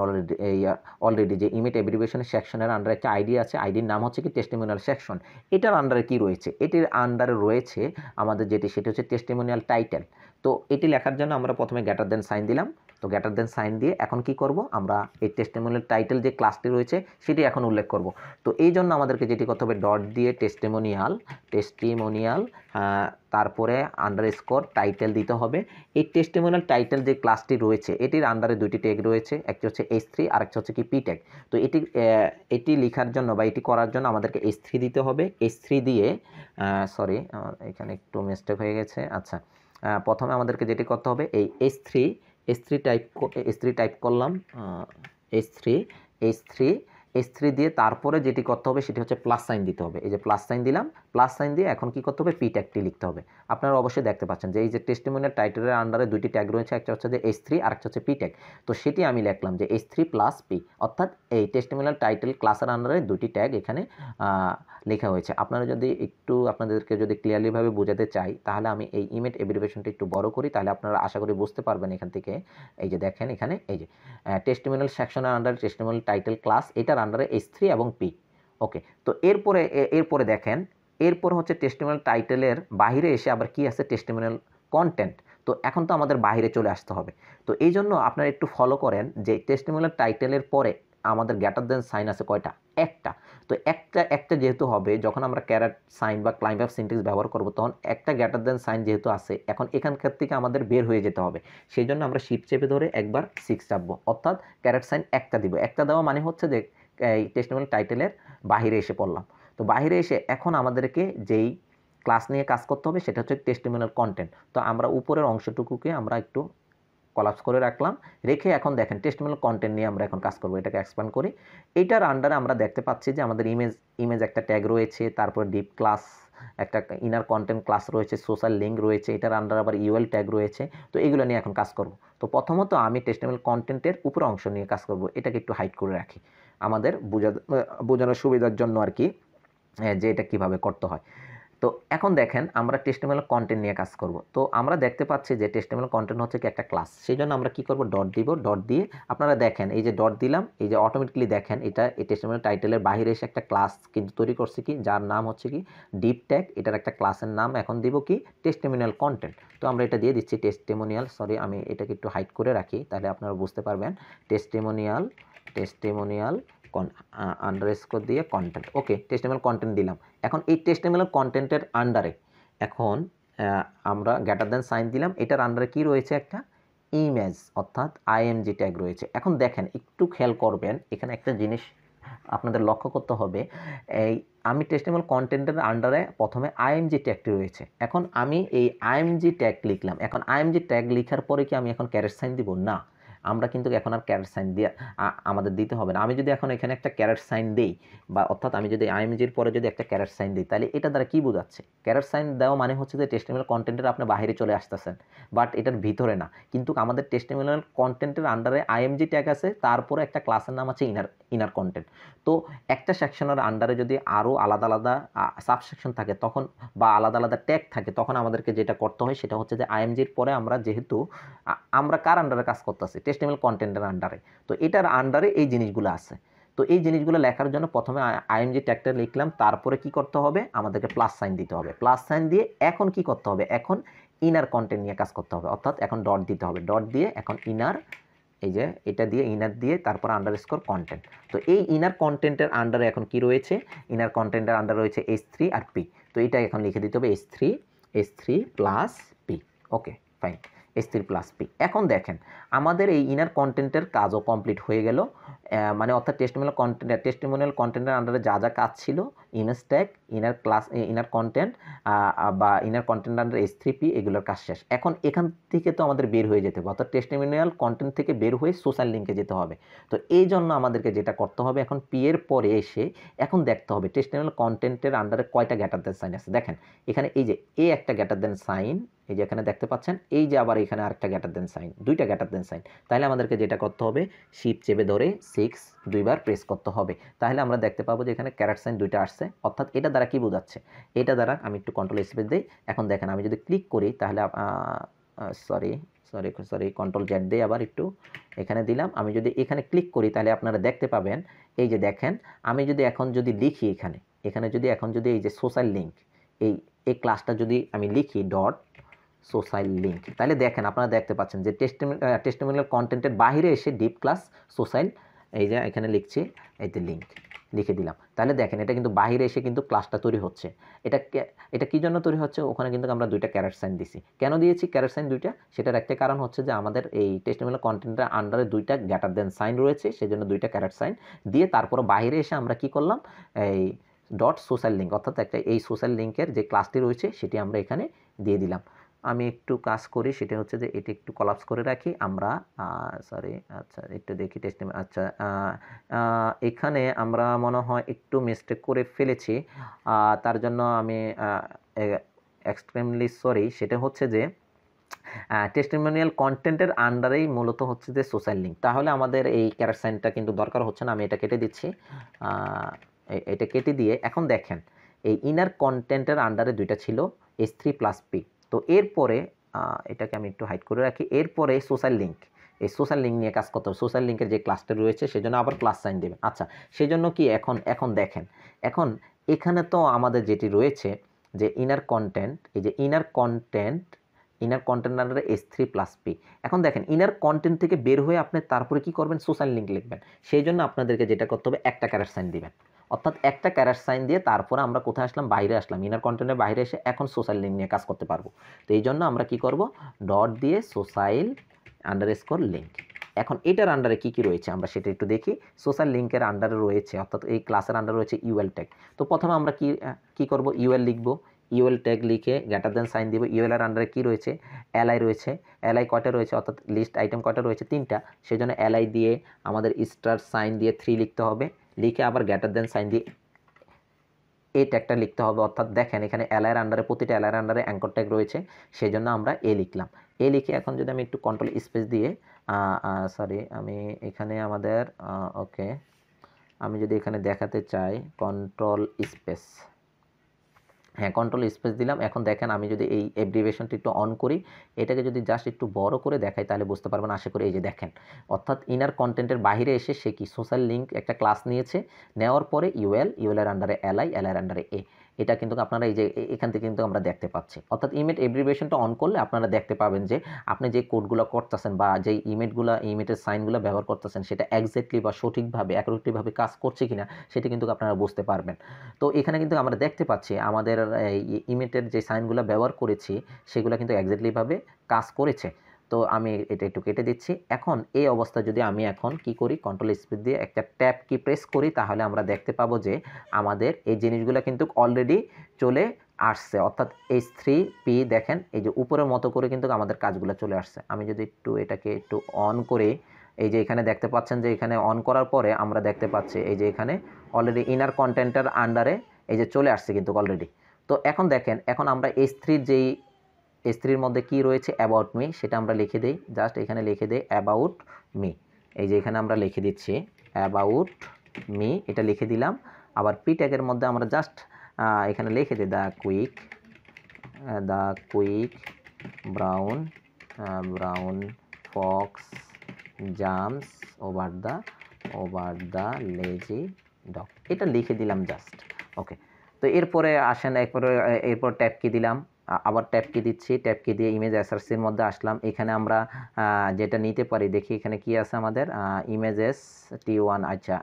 Speaker 1: অলরেডি যে ইমেজ অ্যাব্রিভিয়েশনের সেকশনের আন্ডারে একটা আইডি আছে, আইডির নাম হচ্ছে কি টেস্টিমোনিয়াল সেকশন। এটার আন্ডারে কি রয়েছে, এটির আন্ডারে রয়েছে আমাদের সেটি হচ্ছে টেস্টিমোনিয়াল টাইটেল। তো এটি লেখার জন্য আমরা প্রথমে গ্রেটার দেন সাইন দিলাম। তো গ্রেটার দেন সাইন দিয়ে এখন কি করব, আমরা এই টেস্টিমোনিয়াল টাইটেল যে ক্লাসটি রয়েছে সেটি এখন উল্লেখ করব। তো এই জন্য আমাদেরকে যেটি করতে হবে, ডট দিয়ে টেস্টিমোনিয়াল তারপরে আন্ডারস্কোর টাইটেল দিতে হবে। এই টেস্টিমোনিয়াল টাইটেল যে ক্লাসটি রয়েছে এটির আন্ডারে দুইটি ট্যাগ রয়েছে, একটি হচ্ছে H3 আর একটা হচ্ছে কি P ট্যাগ। তো এটি লেখার জন্য বা এটি করার জন্য আমাদেরকে H3 দিতে হবে। H3 দিয়ে সরি এখানে একটু মিস্টেক হয়ে গেছে, আচ্ছা প্রথমে আমাদেরকে যেটি করতে হবে, এই H3 টাইপ করলাম, H3 দিয়ে তারপরে যেটি করতে হবে সেটি হচ্ছে প্লাস সাইন দিতে হবে। এই যে প্লাস সাইন দিলাম, প্লাস সাইন দিয়ে এখন কি করতে হবে, পি ট্যাগটি লিখতে হবে। আপনারা অবশ্যই দেখতে পাচ্ছেন যে এই যে টেস্টিমোনিয়াল টাইটেলের আন্ডারে দুইটি ট্যাগ রয়েছে, একটা হচ্ছে যে H3 আর একটা হচ্ছে পি ট্যাগ। তো সেটি আমি লিখলাম যে H3 প্লাস পি, অর্থাৎ এই টেস্টিমোনিয়াল টাইটেল ক্লাসের আন্ডারে দুইটি ট্যাগ এখানে লেখা হয়েছে। আপনারা যদি একটু আপনাদেরকে যদি ক্লিয়ারলিভাবে বোঝাতে চাই, তাহলে আমি এই ইমেজ অ্যাব্রিভিয়েশনটা একটু বড় করি, তাহলে আপনারা আশা করি বুঝতে পারবেন এখান থেকে। এই যে দেখেন এখানে এই যে টেস্টিমোনিয়াল সেকশনের আন্ডারে টেস্টিমোনিয়াল টাইটেল ক্লাস, এটার আন্ডারে H3 এবং পি। ওকে, তো এরপরে দেখেন, এরপর হচ্ছে টেস্টিমোনিয়াল টাইটেলের বাইরে এসে আবার কি আছে, টেস্টিমোনিয়াল কন্টেন্ট। তো এখন তো আমাদের বাইরে চলে আসতে হবে। তো এই জন্য আপনারা একটু ফলো করেন যে টেস্টিমোনিয়াল টাইটেলের পরে আমাদের গ্রেটার দেন সাইন আছে কয়টা, একটা। তো একটা যেহেতু হবে, যখন আমরা ক্যারেট সাইন বা ক্লাইম্ব আপ সিনট্যাক্স ব্যবহার করব, তখন একটা গ্রেটার দেন সাইন যেহেতু আছে, এখন এখানকার থেকে আমাদের বের হয়ে যেতে হবে। সেই জন্য আমরা শিফট চেপে ধরে একবার 6 চাপবো, অর্থাৎ ক্যারেট সাইন একটা দিব। একটা দেওয়া মানে হচ্ছে যে এই টেস্টিমোনিয়াল টাইটেলের বাহিরে এসে পড়লাম। তো বাইরে এসে এখন আমাদেরকে যেই ক্লাস নিয়ে কাজ করতে হবে সেটা হচ্ছে টেস্টিমোনিয়াল কন্টেন্ট। তো আমরা উপরের অংশটুকুকে আমরা একটু কলাপস করে রাখলাম, রেখে এখন দেখেন টেস্টিমোনিয়াল কন্টেন্ট নিয়ে আমরা এখন কাজ করব। এটাকে এক্সপ্যান্ড করি। এইটার আন্ডারে আমরা দেখতে পাচ্ছি যে আমাদের ইমেজ একটা ট্যাগ রয়েছে, তারপর ডিপ ক্লাস একটা ইনার কন্টেন্ট ক্লাস রয়েছে, সোশ্যাল লিঙ্ক রয়েছে, এটার আন্ডারে আবার ইউএল ট্যাগ রয়েছে। তো এগুলো নিয়ে এখন কাজ করব। তো প্রথমত আমি টেস্টিমোনিয়াল কন্টেন্টের উপর অংশ নিয়ে কাজ করব। এটাকে একটু হাইড করে রাখি আমাদের বোঝানোর সুবিধার জন্য আর কি, যে এটা কীভাবে করতে হয়। তো এখন দেখেন আমরা টেস্টিমোনিয়াল কন্টেন্ট নিয়ে কাজ করব। তো আমরা দেখতে পাচ্ছি যে টেস্টিমোনিয়াল কন্টেন্ট হচ্ছে কি একটা ক্লাস, সেই জন্য আমরা কি করব, ডট দিব। ডট দিয়ে আপনারা দেখেন এই যে ডট দিলাম, এই যে অটোমেটিক্যালি দেখেন এটা এই টেস্টিমোনিয়াল টাইটেলের বাইরে এসে একটা ক্লাস কিন্তু তৈরি করছে কি, যার নাম হচ্ছে কি ডিপ ট্যাগ। এটার একটা ক্লাসের নাম এখন দিব কি, টেস্টিমোনিয়াল কন্টেন্ট। তো আমরা এটা দিয়ে দিচ্ছি টেস্টিমোনিয়াল, সরি আমি এটাকে একটু হাইড করে রাখি, তাহলে আপনারা বুঝতে পারবেন। টেস্টিমোনিয়াল আন্ডারস্কোর দিয়ে কন্টেন্ট। ওকে, টেস্টিমোনিয়াল কন্টেন্ট দিলাম। এখন এই টেস্টিমোনিয়াল কন্টেন্টের আন্ডারে এখন আমরা গ্রেটার দেন সাইন দিলাম, এটার আন্ডারে কি রয়েছে, একটা ইমেজ অর্থাৎ আইএমজি ট্যাগ রয়েছে। এখন দেখেন একটু খেয়াল করবেন, এখানে একটা জিনিস আপনাদের লক্ষ্য করতে হবে। আমি টেস্টিমোনিয়াল কন্টেন্টের আন্ডারে প্রথমে আইএমজি ট্যাগটি রয়েছে। এখন আমি এই আইএমজি ট্যাগ লিখলাম। এখন আইএমজি ট্যাগ লেখার পরে কি আমি এখন ক্যারেট সাইন দিব, না, আমরা কিন্তু এখন আর ক্যারেট সাইন দিয়ে আমাদের দিতে হবে না। আমি যদি এখন এখানে একটা ক্যারেট সাইন দেই, বা অর্থাৎ আমি যদি আইএমজির পরে যদি একটা ক্যারেট সাইন দিই, তাহলে এটা দ্বারা কী বোঝাচ্ছে? ক্যারেট সাইন দেওয়া মানে হচ্ছে যে টেস্টিমোনিয়াল কন্টেন্টের আপনি বাইরে চলে আসতেছেন, বাট এটার ভিতরে না। কিন্তু আমাদের টেস্টিমোনিয়াল কন্টেন্টের আন্ডারে আইএমজি ট্যাগ আছে, তারপরে একটা ক্লাসের নাম আছে ইনার কন্টেন্ট। তো একটা সেকশনের আন্ডারে যদি আরও আলাদা আলাদা সাবসেকশন থাকে তখন, বা আলাদা আলাদা ট্যাগ থাকে, তখন আমাদেরকে যেটা করতে হয় সেটা হচ্ছে যে আইএমজির পরে আমরা যেহেতু আমরা কার আন্ডারে কাজ করতেছি? টেস্টিমোনিয়াল কন্টেন্টের আন্ডারে। তো এটার আন্ডারে এই জিনিসগুলো আছে। তো এই জিনিসগুলো লেখার জন্য প্রথমে আইএমজি ট্যাগটা লিখলাম, তারপরে কি করতে হবে? আমাদেরকে প্লাস সাইন দিতে হবে। প্লাস সাইন দিয়ে এখন কি করতে হবে? এখন ইনার কন্টেন্ট নিয়ে কাজ করতে হবে, অর্থাৎ এখন ডট দিতে হবে। ডট দিয়ে এখন ইনার, এই যে এটা দিয়ে ইনার দিয়ে তারপর আন্ডারস্কোর কন্টেন্ট। তো এই ইনার কন্টেন্টের আন্ডারে এখন কি রয়েছে? ইনার কন্টেন্টের আন্ডারে রয়েছে H3 আর P। তো এটা এখন লিখে দিতে হবে H3 প্লাস P। ওকে, ফাইন, H3 প্লাস P। এখন দেখেন আমাদের এই ইনার কন্টেন্টের কাজও কমপ্লিট হয়ে গেল। মানে অর্থাৎ টেস্টিমোনিয়াল কন্টেন্টের আন্ডারে যা যা কাজ ছিল, ইমেজ ট্যাগ, ইনার কন্টেন্ট বা ইনার কন্টেন্ট আন্ডার H3P, এগুলোর কাজ শেষ। এখন এখান থেকে তো আমাদের বের হয়ে যেতে হবে, অর্থাৎ টেস্টিমোনিয়াল কন্টেন্ট থেকে বের হয়ে সোশ্যাল লিঙ্কে যেতে হবে। তো এই জন্য আমাদেরকে যেটা করতে হবে, এখন P এর পরে এসে এখন দেখতে হবে টেস্টিমোনিয়াল কন্টেন্টের আন্ডারে কয়টা গ্রেটার দেন সাইন আছে। দেখেন এখানে এই যে একটা গ্রেটার দেন সাইন, এই যে এখানে দেখতে পাচ্ছেন, এই যে আবার এখানে আরেকটা গ্রেটার দেন সাইন, দুইটা গ্রেটার দেন সাইন। তাহলে আমাদেরকে যেটা করতে হবে, শিফট চেপে ধরে 6 দুইবার প্রেস করতে হবে। তাহলে আমরা দেখতে পাবো যে এখানে ক্যারেট সাইন দুইটা আসছে। অর্থাৎ এটা দ্বারা কি বোঝাচ্ছে? এটা দ্বারা আমি একটু কন্ট্রোল স্পেস দিই। এখন দেখেন আমি যদি ক্লিক করি, তাহলে সরি কন্ট্রোল জেড দিয়ে আবার একটু এখানে দিলাম। আমি যদি এখানে ক্লিক করি, তাহলে আপনারা দেখতে পাবেন, এই যে দেখেন আমি যদি এখন যদি লিখি এখানে যদি এখন যদি এই যে সোশ্যাল লিঙ্ক, এই ক্লাসটা যদি আমি লিখি ডট সোশ্যাল লিঙ্ক, তাহলে দেখেন আপনারা দেখতে পাচ্ছেন যে টেস্টিমোনিয়াল কন্টেন্টের বাইরে এসে ডিপ ক্লাস সোশ্যাল, এই যে এখানে লিখছি, এই যে লিঙ্ক লিখে দিলাম। তাহলে দেখেন এটা কিন্তু বাইরে এসে কিন্তু ক্লাসটা তৈরি হচ্ছে। এটা কি জন্য তৈরি হচ্ছে? ওখানে কিন্তু আমরা দুইটা ক্যারেট সাইন দিছি। কেন দিয়েছি ক্যারেট সাইন দুইটা? সেটার একটা কারণ হচ্ছে যে আমাদের এই টেস্টিমোনিয়াল কন্টেন্টের আন্ডারে দুইটা গ্রেটার দেন সাইন রয়েছে, সেজন্য দুইটা ক্যারেট সাইন দিয়ে তারপর বাইরে এসে আমরা কি করলাম, এই ডট সোশ্যাল লিঙ্ক, অর্থাৎ একটা এই সোশ্যাল লিঙ্কের যে ক্লাসটি রয়েছে সেটি আমরা এখানে দিয়ে দিলাম। আমি একটু কাজ করি, সেটা হচ্ছে যে এটি একটু কলাপস করে রাখি আমরা, আচ্ছা একটু দেখি আচ্ছা এখানে আমরা মনে হয় একটু মিস্টেক করে ফেলেছি, তার জন্য আমি এক্সট্রিমলি সরি। সেটা হচ্ছে যে টেস্টিমোনিয়াল কন্টেন্টের আন্ডারেই মূলত হচ্ছে যে সোশ্যাল লিঙ্ক। তাহলে আমাদের এই ক্যারেট সাইনটা কিন্তু দরকার হচ্ছে না, আমি এটা কেটে দিচ্ছি। এটা কেটে দিয়ে এখন দেখেন এই ইনার কন্টেন্টের আন্ডারে দুইটা ছিল H3 প্লাস P। তো এরপরে এটাকে আমি একটু হাইড করে রাখি। এরপরে সোশ্যাল লিঙ্ক, এই সোশ্যাল লিঙ্ক নিয়ে কাজ করতে হবে। সোশ্যাল লিঙ্কের যে ক্লাসটা রয়েছে সেজন্য আবার প্লাস সাইন দেবেন। আচ্ছা, সেজন্য কি এখন দেখেন, এখন এখানে তো আমাদের যেটি রয়েছে যে ইনার কন্টেন্ট, এই যে ইনার কন্টেন্ট আন্ডারে H3 প্লাস P। এখন দেখেন ইনার কন্টেন্ট থেকে বের হয়ে আপনি তারপরে কি করবেন? সোশ্যাল লিঙ্ক লিখবেন। সেই জন্য আপনাদেরকে যেটা করতে হবে, একটা ক্যারেট সাইন দিবেন, অর্থাৎ একটা ক্যারেট সাইন দিয়ে তারপরে আমরা কোথায় আসলাম? বাইরে আসলাম। ইনার কন্টেন্টের বাইরে এসে এখন সোশ্যাল লিঙ্ক নিয়ে কাজ করতে পারবো। তো এই জন্য আমরা কি করব? ডট দিয়ে সোশ্যাল আন্ডারস্কোর লিঙ্ক। এখন এটার আন্ডারে কি কি রয়েছে আমরা সেটা একটু দেখি। সোশ্যাল লিঙ্কের আন্ডারে রয়েছে, অর্থাৎ এই ক্লাসের আন্ডারে রয়েছে ইউএল ট্যাগ। তো প্রথমে আমরা কি করব? ইউএল লিখব। ইউএল ট্যাগ লিখে গ্রেটার দেন সাইন দিব। ইউএল এর আন্ডারে কি রয়েছে? এলআই রয়েছে। এলআই কয়টা রয়েছে? অর্থাৎ লিস্ট আইটেম কয়টা রয়েছে? 3টা। সেজন্য এলআই দিয়ে আমাদের স্টার সাইন দিয়ে 3 লিখতে হবে। লিখে আবার গ্রেটার দেন সাইন দিয়ে এই ট্যাগটা লিখতে হবে। অর্থাৎ দেখেন এখানে এলআই এর আন্ডারে, প্রতিটা এলআই এর আন্ডারে অ্যাঙ্কর ট্যাগ রয়েছে, সেজন্য আমরা এ লিখলাম। এ লিখে এখন যদি আমি একটু কন্ট্রোল স্পেস দিয়ে আমি এখানে আমাদের ওকে, আমি যদি এখানে দেখাতে চাই কন্ট্রোল স্পেস, হ্যাঁ কন্ট্রোল স্পেস দিলাম। এখন দেখেন আমি যদি এই অ্যাব্রিভিয়েশনটি একটু অন করি, এটাকে যদি জাস্ট একটু বড় করে দেখাই, তাহলে বুঝতে পারবেন আশা করি। এই যে দেখেন, অর্থাৎ ইনার কন্টেন্টের বাইরে এসে সে কি সোশ্যাল লিঙ্ক একটা ক্লাস নিয়েছে, নেওয়ার পরে ইউএল এর আন্ডারে এলআই এর আন্ডারে এ। এটা কিন্তু আপনারা এই যে এখান থেকে কিন্তু আমরা দেখতে পাচ্ছি। অর্থাৎ ইমেজ অ্যাব্রিভিয়েশনটা অন করলে আপনারা দেখতে পাবেন যে আপনি যে কোডগুলো করতেছেন বা যেই ইমেজের সাইনগুলো ব্যবহার করতেছেন সেটা এক্স্যাক্টলি বা সঠিকভাবে অ্যাকুরেটলিভাবে কাজ করছে কিনা সেটা কিন্তু আপনারা বুঝতে পারবেন। তো এখানে কিন্তু আমরা দেখতে পাচ্ছি আমাদের ইমেজের যে সাইনগুলো ব্যবহার করেছি সেগুলো কিন্তু এক্স্যাক্টলিভাবে কাজ করেছে। তো আমি এটা একটু কেটে দিচ্ছি। এখন এই অবস্থা যদি আমি এখন কি করি, কন্ট্রোল স্পেস দিয়ে একটা ট্যাব কি প্রেস করি, তাহলে আমরা দেখতে পাবো যে আমাদের এই জিনিসগুলো কিন্তু অলরেডি চলে আসছে, অর্থাৎ H3P দেখেন এই যে উপরের মতো করে কিন্তু আমাদের কাজগুলো চলে আসছে। আমি যদি একটু এটাকে একটু অন করে, এই যে এখানে দেখতে পাচ্ছেন যে এখানে অন করার পরে আমরা দেখতে পাচ্ছি এই যে এখানে অলরেডি ইনার কন্টেন্টের আন্ডারে এই যে চলে আসছে কিন্তু অলরেডি। তো এখন দেখেন, এখন আমরা H3-র মধ্যে কি রয়েছে অ্যাবাউট মি সেটা আমরা লিখে দিই, জাস্ট এখানে লিখে দিই অ্যাবাউট মি। এই যে এখানে আমরা লিখে দিচ্ছি অ্যাবাউট মি, এটা লিখে দিলাম। আবার পি ট্যাগের মধ্যে আমরা জাস্ট এখানে লিখে দিই the quick brown Fox jumps over the lazy dog, এটা লিখে দিলাম জাস্ট। ওকে, তো এরপরে আসেন, এরপর ট্যাব কি দিলাম, আবার ট্যাব কি দিচ্ছি, ট্যাব কি দিয়ে ইমেজ এসআরসির মধ্যে আসলাম। এখানে আমরা যেটা নিতে পারি দেখি এখানে কি আছে আমাদের, ইমেজেস T1, আচ্ছা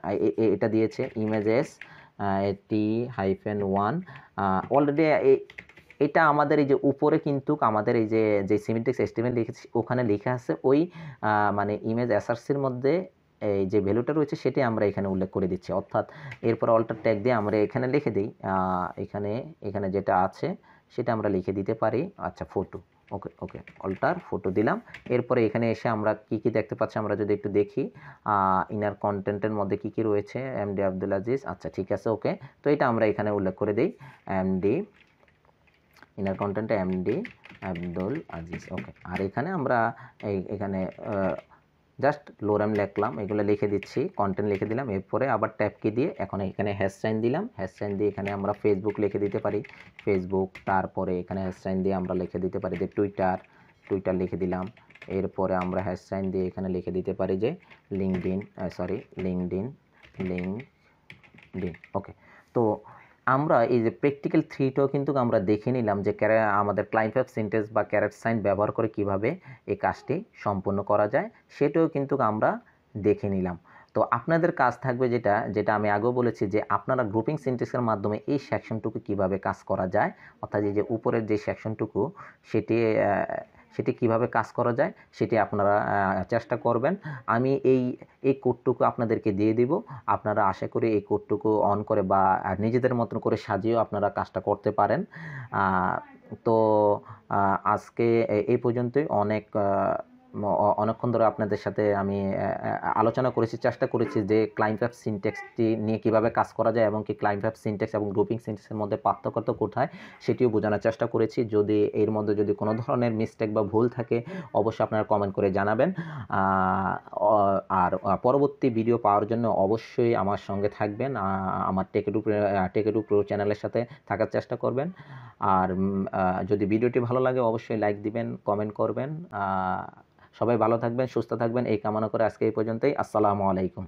Speaker 1: এটা দিয়েছে ইমেজেস T-1 অলরেডি। এটা আমাদের এই যে উপরে কিন্তু আমাদের এই যে সিমেন্টিক্স এস্টিমেট লিখেছি ওখানে লেখা আছে ওই মানে ইমেজ এসআরসির মধ্যে এই যে ভ্যালুটা রয়েছে সেটি আমরা এখানে উল্লেখ করে দিচ্ছি। অর্থাৎ এরপর অল্টার ট্যাগ দিয়ে আমরা এখানে লিখে দিই, এখানে যেটা আছে সেটা আমরা লিখে দিতে পারি, আচ্ছা ফটো। ওকে অল্টার ফটো দিলাম। এরপরে এখানে এসে আমরা কি কি দেখতে পাচ্ছি, আমরা যদি একটু দেখি ইনার কন্টেন্টের মধ্যে কি কি রয়েছে, এমডি আব্দুল আজিজ, আচ্ছা ঠিক আছে ওকে। তো এটা আমরা এখানে উল্লেখ করে দিই এমডি, ইনার কন্টেন্টে এমডি আব্দুল আজিজ। ওকে, আর এখানে আমরা এখানে জাস্ট লোরাম লিখলাম, এগুলো লিখে দিচ্ছি, কন্টেন্ট লিখে দিলাম। এরপরে আবার ট্যাব কি দিয়ে এখন এখানে হ্যাশসাইন দিলাম, হ্যাশসাইন দিয়ে এখানে আমরা ফেসবুক লিখে দিতে পারি ফেসবুক। তারপরে এখানে হ্যাশসাইন দিয়ে আমরা লিখে দিতে পারি যে টুইটার লিখে দিলাম। এরপরে আমরা হ্যাশসাইন দিয়ে এখানে লিখে দিতে পারি যে লিঙ্কডিন। ওকে, তো আমরা এই যে প্র্যাকটিক্যাল 3টাও কিন্তু আমরা দেখে নিলাম যে আমাদের ক্লাইমফ্যাব সিনট্যাক্স বা ক্যারেট সাইন ব্যবহার করে কিভাবে এই কাজটি সম্পূর্ণ করা যায় সেটাও কিন্তু আমরা দেখে নিলাম। তো আপনাদের কাজ থাকবে যেটা আমি আগেও বলেছি যে আপনারা গ্রুপিং সিনট্যাক্সের মাধ্যমে এই সেকশনটুকু কিভাবে কাজ করা যায়, অর্থাৎ এই যে উপরের যে সেকশনটুকু সেটি কিভাবে কাজ করা যায় সেটি আপনারা চেষ্টা করবেন। আমি এই কোডটুকু আপনাদেরকে দিয়ে দিব, আপনারা আশা করি এই কোডটুকু অন করে বা নিজেদের মতন করে সাজিয়েও আপনারা কাজটা করতে পারেন। তো আজকে এই পর্যন্তই। অনেকক্ষণ ধরে আপনাদের সাথে আমি আলোচনা করেছি, চেষ্টা করেছি যে ক্লাইমফ্যাব সিনট্যাক্সটি নিয়ে কিভাবে কাজ করা যায় এবং কি ক্লাইমফ্যাব সিনট্যাক্স এবং গ্রুপিং সিনট্যাক্সের মধ্যে পার্থক্য কোথায় সেটিও বোঝানোর চেষ্টা করেছি। যদি এর মধ্যে যদি কোনো ধরনের মিস্টেক বা ভুল থাকে অবশ্যই আপনারা কমেন্ট করে জানাবেন। আর পরবর্তী ভিডিও পাওয়ার জন্য অবশ্যই আমার সঙ্গে থাকবেন, আমার টেকেটু প্রো চ্যানেলের সাথে থাকার চেষ্টা করবেন। আর যদি ভিডিওটি ভালো লাগে অবশ্যই লাইক দিবেন, কমেন্ট করবেন। সবাই ভালো থাকবেন, সুস্থ থাকবেন এই কামনা করে আজকে এই পর্যন্তই। আসসালামু আলাইকুম।